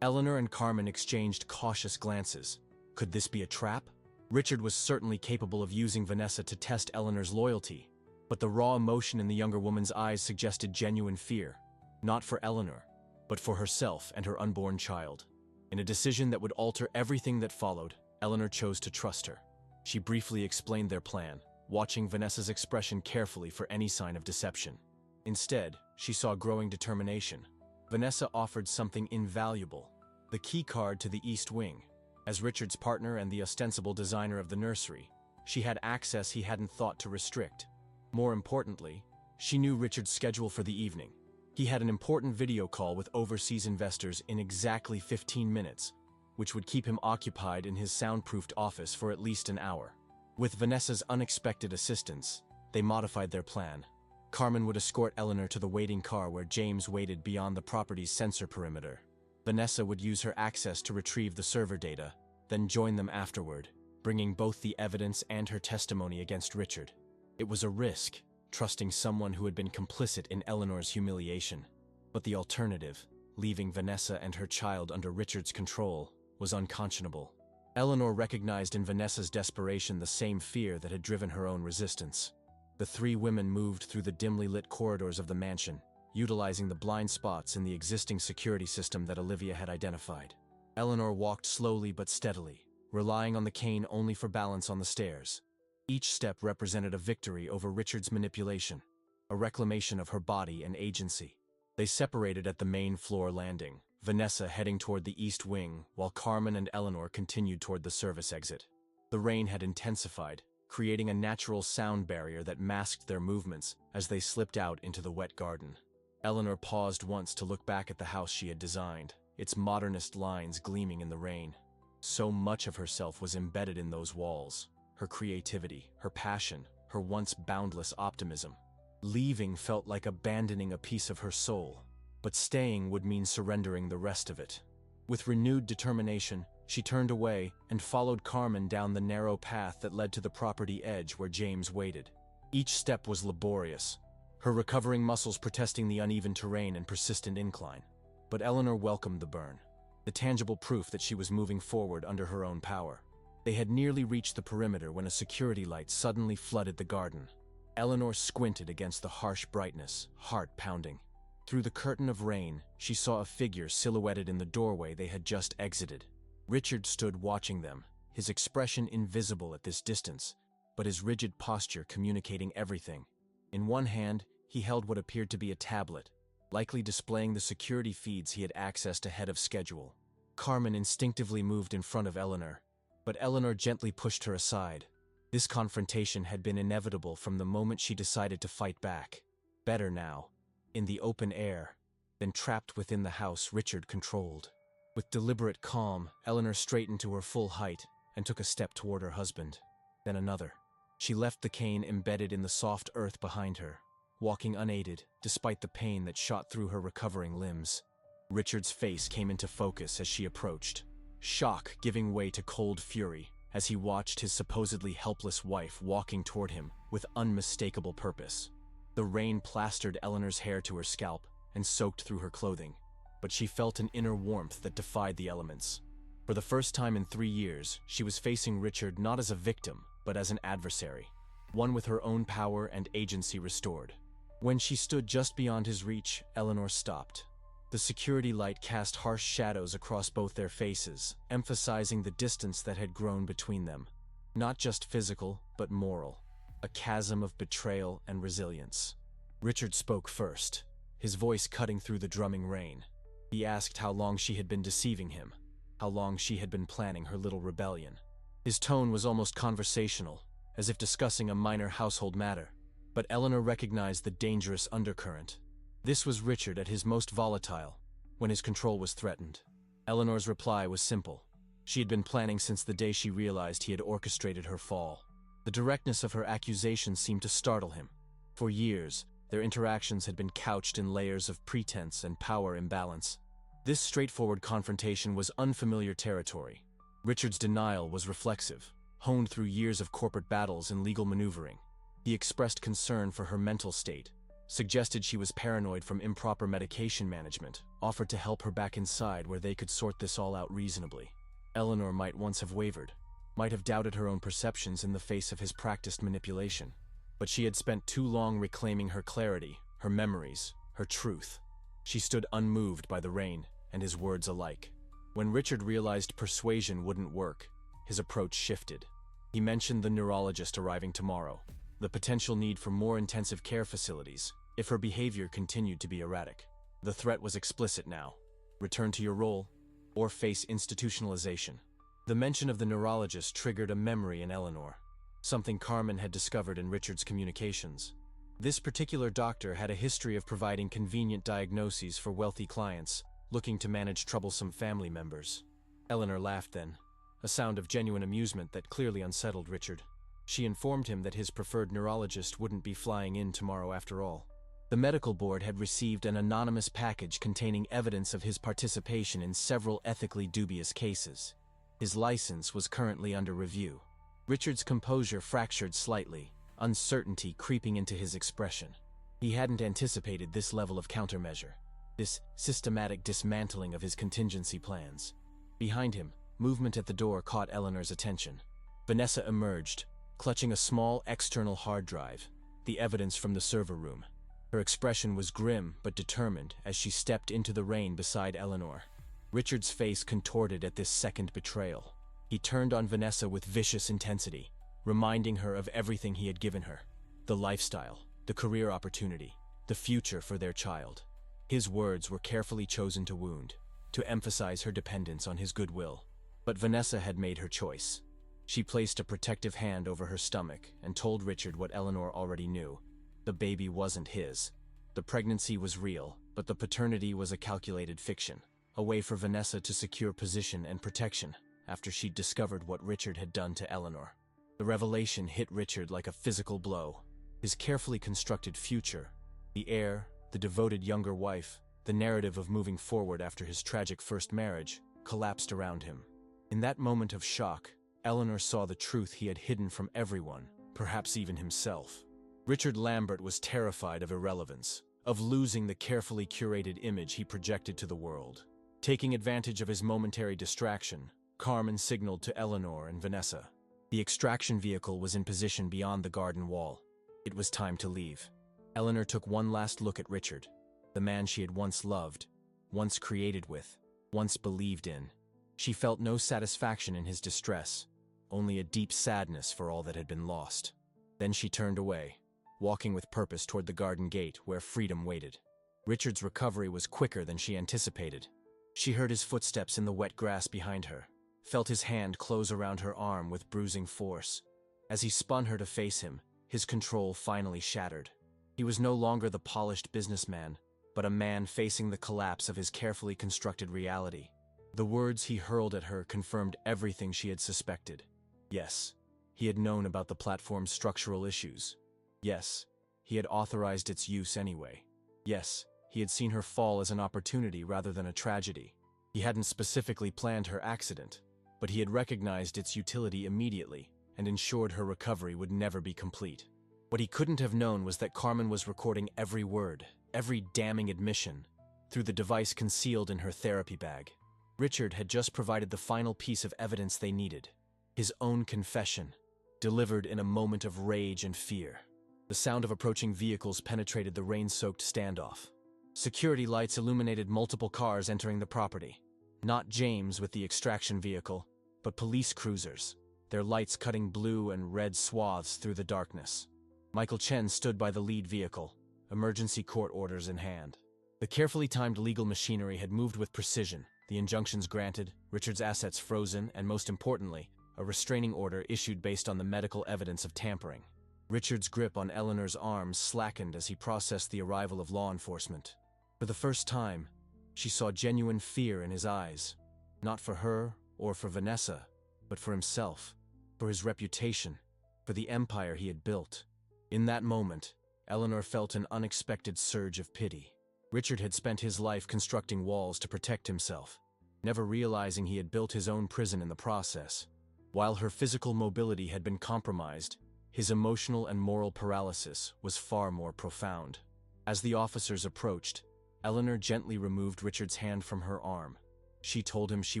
Eleanor and Carmen exchanged cautious glances. Could this be a trap? Richard was certainly capable of using Vanessa to test Eleanor's loyalty, but the raw emotion in the younger woman's eyes suggested genuine fear, not for Eleanor, but for herself and her unborn child. In a decision that would alter everything that followed, Eleanor chose to trust her. She briefly explained their plan, watching Vanessa's expression carefully for any sign of deception. Instead, she saw growing determination. Vanessa offered something invaluable, the key card to the East Wing. As Richard's partner and the ostensible designer of the nursery, she had access he hadn't thought to restrict. More importantly, she knew Richard's schedule for the evening. He had an important video call with overseas investors in exactly 15 minutes, which would keep him occupied in his soundproofed office for at least an hour. With Vanessa's unexpected assistance, they modified their plan. Carmen would escort Eleanor to the waiting car where James waited beyond the property's sensor perimeter. Vanessa would use her access to retrieve the server data, then join them afterward, bringing both the evidence and her testimony against Richard. It was a risk, trusting someone who had been complicit in Eleanor's humiliation. But the alternative, leaving Vanessa and her child under Richard's control, was unconscionable. Eleanor recognized in Vanessa's desperation the same fear that had driven her own resistance. The three women moved through the dimly lit corridors of the mansion, utilizing the blind spots in the existing security system that Olivia had identified. Eleanor walked slowly but steadily, relying on the cane only for balance on the stairs. Each step represented a victory over Richard's manipulation, a reclamation of her body and agency. They separated at the main floor landing, Vanessa heading toward the East Wing, while Carmen and Eleanor continued toward the service exit. The rain had intensified, creating a natural sound barrier that masked their movements as they slipped out into the wet garden. Eleanor paused once to look back at the house she had designed, its modernist lines gleaming in the rain. So much of herself was embedded in those walls. Her creativity, her passion, her once boundless optimism. Leaving felt like abandoning a piece of her soul, but staying would mean surrendering the rest of it. With renewed determination, she turned away and followed Carmen down the narrow path that led to the property edge where James waited. Each step was laborious, her recovering muscles protesting the uneven terrain and persistent incline. But Eleanor welcomed the burn, the tangible proof that she was moving forward under her own power. They had nearly reached the perimeter when a security light suddenly flooded the garden. Eleanor squinted against the harsh brightness, heart pounding. Through the curtain of rain, she saw a figure silhouetted in the doorway they had just exited. Richard stood watching them, his expression invisible at this distance, but his rigid posture communicating everything. In one hand, he held what appeared to be a tablet, likely displaying the security feeds he had accessed ahead of schedule. Carmen instinctively moved in front of Eleanor, but Eleanor gently pushed her aside. This confrontation had been inevitable from the moment she decided to fight back. Better now, in the open air, than trapped within the house Richard controlled. With deliberate calm, Eleanor straightened to her full height and took a step toward her husband. Then another. She left the cane embedded in the soft earth behind her, walking unaided despite the pain that shot through her recovering limbs. Richard's face came into focus as she approached, shock giving way to cold fury as he watched his supposedly helpless wife walking toward him with unmistakable purpose. The rain plastered Eleanor's hair to her scalp and soaked through her clothing, but she felt an inner warmth that defied the elements. For the first time in 3 years, she was facing Richard not as a victim, but as an adversary, one with her own power and agency restored. When she stood just beyond his reach, Eleanor stopped. The security light cast harsh shadows across both their faces, emphasizing the distance that had grown between them. Not just physical, but moral. A chasm of betrayal and resilience. Richard spoke first, his voice cutting through the drumming rain. He asked how long she had been deceiving him, how long she had been planning her little rebellion. His tone was almost conversational, as if discussing a minor household matter. But Eleanor recognized the dangerous undercurrent. This was Richard at his most volatile, when his control was threatened. Eleanor's reply was simple. She had been planning since the day she realized he had orchestrated her fall. The directness of her accusation seemed to startle him. For years, their interactions had been couched in layers of pretense and power imbalance. This straightforward confrontation was unfamiliar territory. Richard's denial was reflexive, honed through years of corporate battles and legal maneuvering. He expressed concern for her mental state, suggested she was paranoid from improper medication management, offered to help her back inside where they could sort this all out reasonably. Eleanor might once have wavered, might have doubted her own perceptions in the face of his practiced manipulation. But she had spent too long reclaiming her clarity, her memories, her truth. She stood unmoved by the rain and his words alike. When Richard realized persuasion wouldn't work, his approach shifted. He mentioned the neurologist arriving tomorrow, the potential need for more intensive care facilities if her behavior continued to be erratic. The threat was explicit now. Return to your role, or face institutionalization. The mention of the neurologist triggered a memory in Eleanor, something Carmen had discovered in Richard's communications. This particular doctor had a history of providing convenient diagnoses for wealthy clients looking to manage troublesome family members. Eleanor laughed then, a sound of genuine amusement that clearly unsettled Richard. She informed him that his preferred neurologist wouldn't be flying in tomorrow after all. The medical board had received an anonymous package containing evidence of his participation in several ethically dubious cases. His license was currently under review. Richard's composure fractured slightly, uncertainty creeping into his expression. He hadn't anticipated this level of countermeasure, this systematic dismantling of his contingency plans. Behind him, movement at the door caught Eleanor's attention. Vanessa emerged, clutching a small external hard drive, the evidence from the server room. Her expression was grim but determined as she stepped into the rain beside Eleanor. Richard's face contorted at this second betrayal. He turned on Vanessa with vicious intensity, reminding her of everything he had given her. The lifestyle, the career opportunity, the future for their child. His words were carefully chosen to wound, to emphasize her dependence on his goodwill. But Vanessa had made her choice. She placed a protective hand over her stomach and told Richard what Eleanor already knew. The baby wasn't his. The pregnancy was real, but the paternity was a calculated fiction, a way for Vanessa to secure position and protection after she'd discovered what Richard had done to Eleanor. The revelation hit Richard like a physical blow. His carefully constructed future, the heir, the devoted younger wife, the narrative of moving forward after his tragic first marriage, collapsed around him. In that moment of shock, Eleanor saw the truth he had hidden from everyone, perhaps even himself. Richard Lambert was terrified of irrelevance, of losing the carefully curated image he projected to the world. Taking advantage of his momentary distraction, Carmen signaled to Eleanor and Vanessa. The extraction vehicle was in position beyond the garden wall. It was time to leave. Eleanor took one last look at Richard, the man she had once loved, once created with, once believed in. She felt no satisfaction in his distress, only a deep sadness for all that had been lost. Then she turned away, walking with purpose toward the garden gate where freedom waited. Richard's recovery was quicker than she anticipated. She heard his footsteps in the wet grass behind her, felt his hand close around her arm with bruising force. As he spun her to face him, his control finally shattered. He was no longer the polished businessman, but a man facing the collapse of his carefully constructed reality. The words he hurled at her confirmed everything she had suspected. Yes, he had known about the platform's structural issues. Yes, he had authorized its use anyway. Yes, he had seen her fall as an opportunity rather than a tragedy. He hadn't specifically planned her accident, but he had recognized its utility immediately and ensured her recovery would never be complete. What he couldn't have known was that Carmen was recording every word, every damning admission, through the device concealed in her therapy bag. Richard had just provided the final piece of evidence they needed, his own confession, delivered in a moment of rage and fear. The sound of approaching vehicles penetrated the rain-soaked standoff. Security lights illuminated multiple cars entering the property. Not James with the extraction vehicle, but police cruisers, their lights cutting blue and red swaths through the darkness. Michael Chen stood by the lead vehicle, emergency court orders in hand. The carefully timed legal machinery had moved with precision, the injunctions granted, Richard's assets frozen, and most importantly, a restraining order issued based on the medical evidence of tampering. Richard's grip on Eleanor's arms slackened as he processed the arrival of law enforcement. For the first time, she saw genuine fear in his eyes, not for her or for Vanessa, but for himself, for his reputation, for the empire he had built. In that moment, Eleanor felt an unexpected surge of pity. Richard had spent his life constructing walls to protect himself, never realizing he had built his own prison in the process. While her physical mobility had been compromised, his emotional and moral paralysis was far more profound. As the officers approached, Eleanor gently removed Richard's hand from her arm. She told him she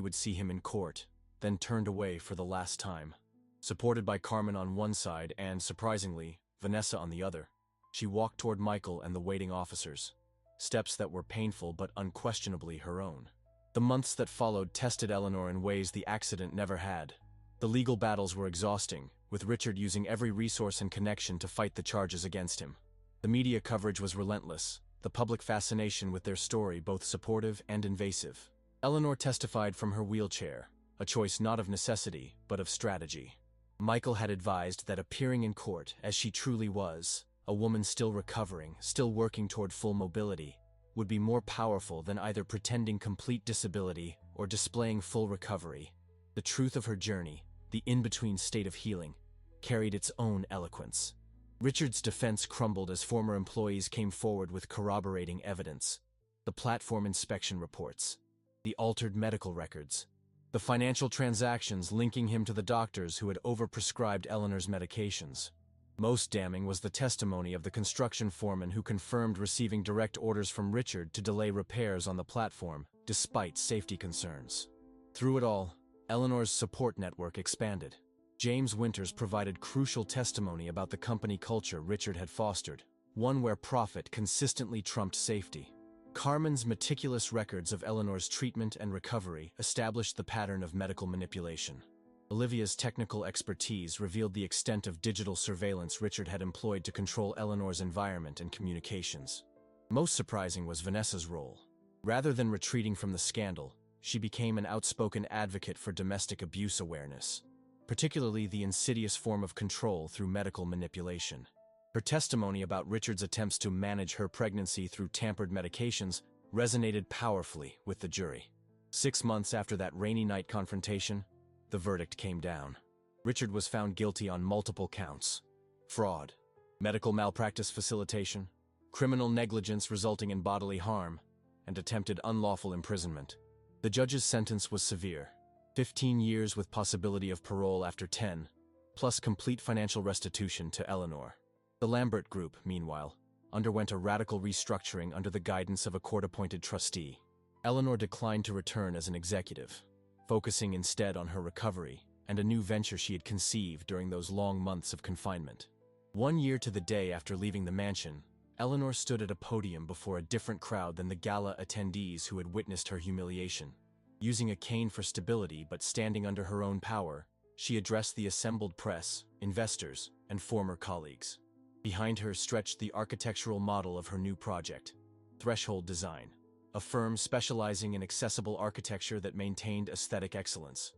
would see him in court, then turned away for the last time. Supported by Carmen on one side and, surprisingly, Vanessa on the other, she walked toward Michael and the waiting officers, steps that were painful but unquestionably her own. The months that followed tested Eleanor in ways the accident never had. The legal battles were exhausting, with Richard using every resource and connection to fight the charges against him. The media coverage was relentless, the public fascination with their story both supportive and invasive. Eleanor testified from her wheelchair, a choice not of necessity, but of strategy. Michael had advised that appearing in court, as she truly was, a woman still recovering, still working toward full mobility, would be more powerful than either pretending complete disability or displaying full recovery. The truth of her journey, the in-between state of healing, carried its own eloquence. Richard's defense crumbled as former employees came forward with corroborating evidence. The platform inspection reports, the altered medical records, the financial transactions linking him to the doctors who had overprescribed Eleanor's medications. Most damning was the testimony of the construction foreman who confirmed receiving direct orders from Richard to delay repairs on the platform, despite safety concerns. Through it all, Eleanor's support network expanded. James Winters provided crucial testimony about the company culture Richard had fostered, one where profit consistently trumped safety. Carmen's meticulous records of Eleanor's treatment and recovery established the pattern of medical manipulation. Olivia's technical expertise revealed the extent of digital surveillance Richard had employed to control Eleanor's environment and communications. Most surprising was Vanessa's role. Rather than retreating from the scandal, she became an outspoken advocate for domestic abuse awareness, particularly the insidious form of control through medical manipulation. Her testimony about Richard's attempts to manage her pregnancy through tampered medications resonated powerfully with the jury. 6 months after that rainy night confrontation, the verdict came down. Richard was found guilty on multiple counts: fraud, medical malpractice facilitation, criminal negligence resulting in bodily harm, and attempted unlawful imprisonment. The judge's sentence was severe: 15 years with possibility of parole after 10, plus complete financial restitution to Eleanor. The Lambert Group, meanwhile, underwent a radical restructuring under the guidance of a court-appointed trustee. Eleanor declined to return as an executive, focusing instead on her recovery and a new venture she had conceived during those long months of confinement. 1 year to the day after leaving the mansion, Eleanor stood at a podium before a different crowd than the gala attendees who had witnessed her humiliation. Using a cane for stability but standing under her own power, she addressed the assembled press, investors, and former colleagues. Behind her stretched the architectural model of her new project, Threshold Design, a firm specializing in accessible architecture that maintained aesthetic excellence.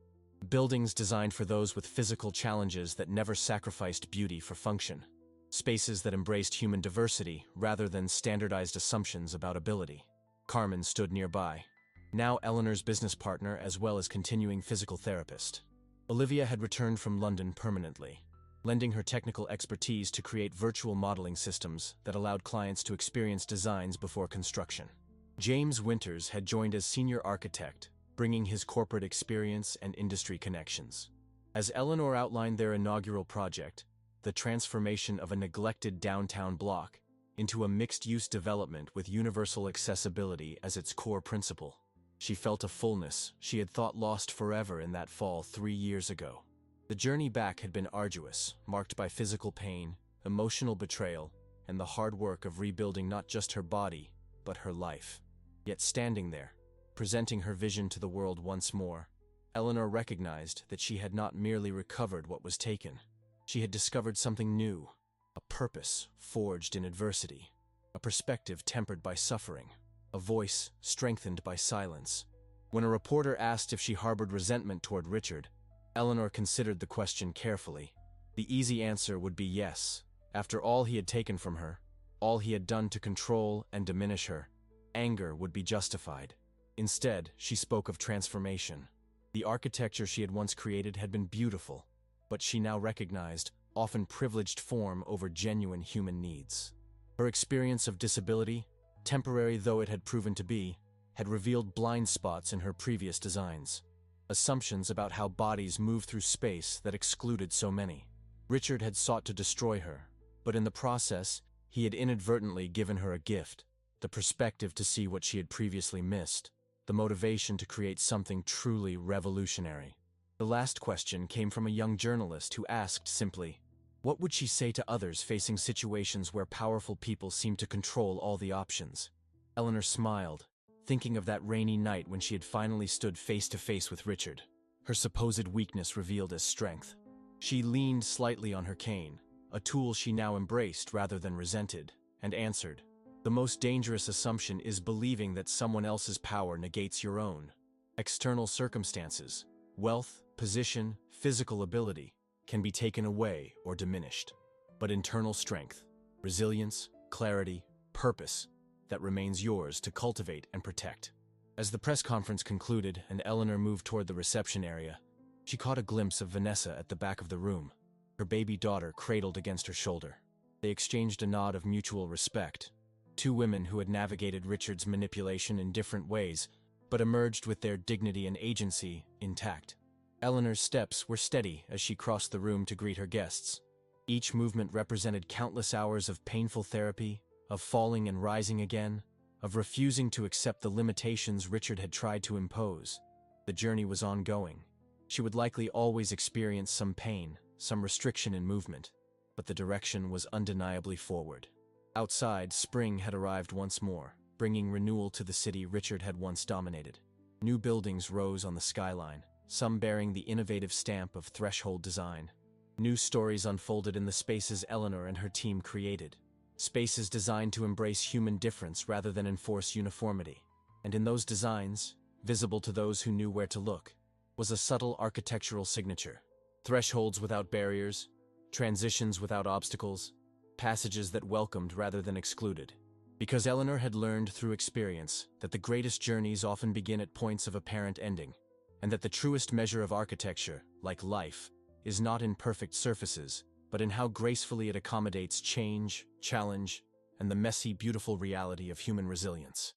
Buildings designed for those with physical challenges that never sacrificed beauty for function. Spaces that embraced human diversity rather than standardized assumptions about ability. Carmen stood nearby, now Eleanor's business partner as well as continuing physical therapist. Olivia had returned from London permanently, lending her technical expertise to create virtual modeling systems that allowed clients to experience designs before construction. James Winters had joined as senior architect, bringing his corporate experience and industry connections. As Eleanor outlined their inaugural project, the transformation of a neglected downtown block into a mixed-use development with universal accessibility as its core principle, she felt a fullness she had thought lost forever in that fall 3 years ago. The journey back had been arduous, marked by physical pain, emotional betrayal, and the hard work of rebuilding not just her body, but her life. Yet standing there, presenting her vision to the world once more, Eleanor recognized that she had not merely recovered what was taken. She had discovered something new, a purpose forged in adversity, a perspective tempered by suffering, a voice strengthened by silence. When a reporter asked if she harbored resentment toward Richard, Eleanor considered the question carefully. The easy answer would be yes, After all he had taken from her, all he had done to control and diminish her, anger would be justified. Instead, she spoke of transformation. The architecture she had once created had been beautiful, but she now recognized often privileged form over genuine human needs. Her experience of disability, temporary though it had proven to be, had revealed blind spots in her previous designs, assumptions about how bodies move through space that excluded so many. Richard had sought to destroy her, but in the process, he had inadvertently given her a gift, the perspective to see what she had previously missed, the motivation to create something truly revolutionary. The last question came from a young journalist who asked simply, what would she say to others facing situations where powerful people seem to control all the options? Eleanor smiled, thinking of that rainy night when she had finally stood face to face with Richard, her supposed weakness revealed as strength. She leaned slightly on her cane, a tool she now embraced rather than resented, and answered, the most dangerous assumption is believing that someone else's power negates your own. External circumstances, wealth, position, physical ability, can be taken away or diminished. But internal strength, resilience, clarity, purpose, that remains yours to cultivate and protect. As the press conference concluded and Eleanor moved toward the reception area, she caught a glimpse of Vanessa at the back of the room, her baby daughter cradled against her shoulder. They exchanged a nod of mutual respect, two women who had navigated Richard's manipulation in different ways, but emerged with their dignity and agency intact. Eleanor's steps were steady as she crossed the room to greet her guests. Each movement represented countless hours of painful therapy, of falling and rising again, of refusing to accept the limitations Richard had tried to impose. The journey was ongoing. She would likely always experience some pain, some restriction in movement, but the direction was undeniably forward. Outside, spring had arrived once more, bringing renewal to the city Richard had once dominated. New buildings rose on the skyline, some bearing the innovative stamp of threshold design. New stories unfolded in the spaces Eleanor and her team created, spaces designed to embrace human difference rather than enforce uniformity. And in those designs, visible to those who knew where to look, was a subtle architectural signature. Thresholds without barriers, transitions without obstacles, passages that welcomed rather than excluded. Because Eleanor had learned through experience that the greatest journeys often begin at points of apparent ending, and that the truest measure of architecture, like life, is not in perfect surfaces, but in how gracefully it accommodates change, challenge, and the messy, beautiful reality of human resilience.